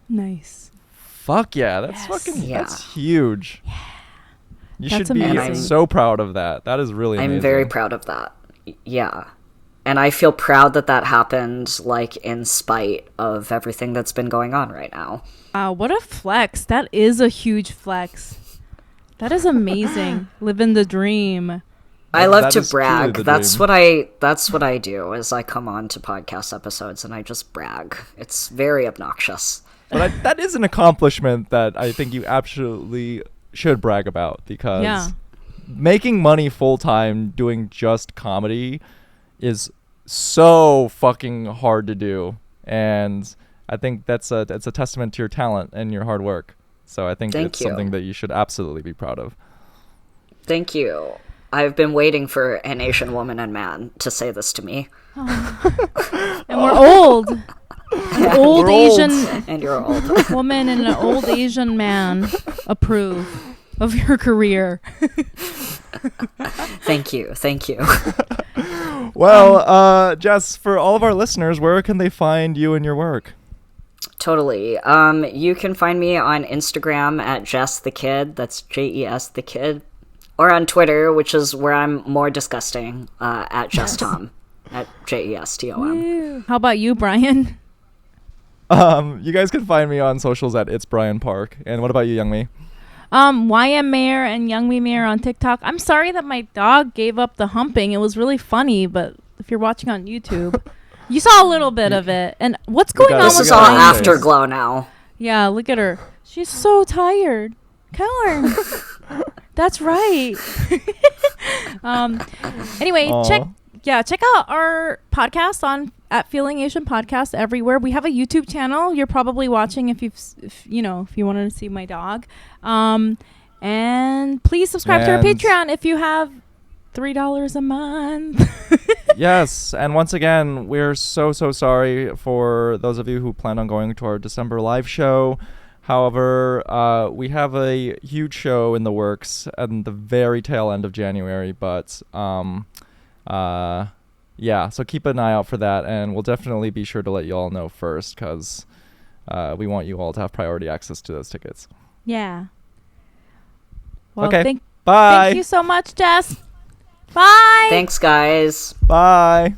Nice. Fuck yeah, that's that's huge. Yeah. You That's should be amazing. so proud of that. That is really amazing. I'm very proud of that. Yeah. And I feel proud that that happened, like, in spite of everything that's been going on right now. Wow, what a flex. That is a huge flex. That is amazing. Living the dream. I love That to is truly brag. the That's dream. what I do is I come on to podcast episodes and I just brag. It's very obnoxious. But that is an accomplishment that I think you absolutely should brag about, because Yeah. making money full-time doing just comedy is so fucking hard to do. And I think that's a testament to your talent and your hard work. So I think Thank it's you. something that you should absolutely be proud of. Thank you. I've been waiting for an Asian woman and man to say this to me. And we're old. An old We're old. Asian And you're old. woman and an old Asian man approve of your career. Thank you. Well, Jess, for all of our listeners, where can they find you and your work? Totally. You can find me on Instagram at Jes the Kid. That's Jes the Kid. Or on Twitter, which is where I'm more disgusting, at Jes Tom. At JESTOM. How about you, Brian? You guys can find me on socials at It's Brian Park. And what about you, Young Me? YM Mayor and Young Me Mayor on TikTok. I'm sorry that my dog gave up the humping. It was really funny, but if you're watching on YouTube, you saw a little bit of it. And what's going on This with is all Brian? afterglow now. Yeah, look at her. She's so tired. Kill her. That's right. Anyway, Aw. check out our podcast on at Feeling Asian Podcast everywhere. We have a YouTube channel. You're probably watching if you wanted to see my dog. And please subscribe to our And- Patreon if you have $3 a month. Yes, and once again, we're so sorry for those of you who plan on going to our December live show. However, we have a huge show in the works at the very tail end of January, but yeah, so keep an eye out for that, and we'll definitely be sure to let you all know first, because we want you all to have priority access to those tickets. Yeah. Well, Okay, bye. Thank you so much, Jess. Bye. Thanks, guys. Bye.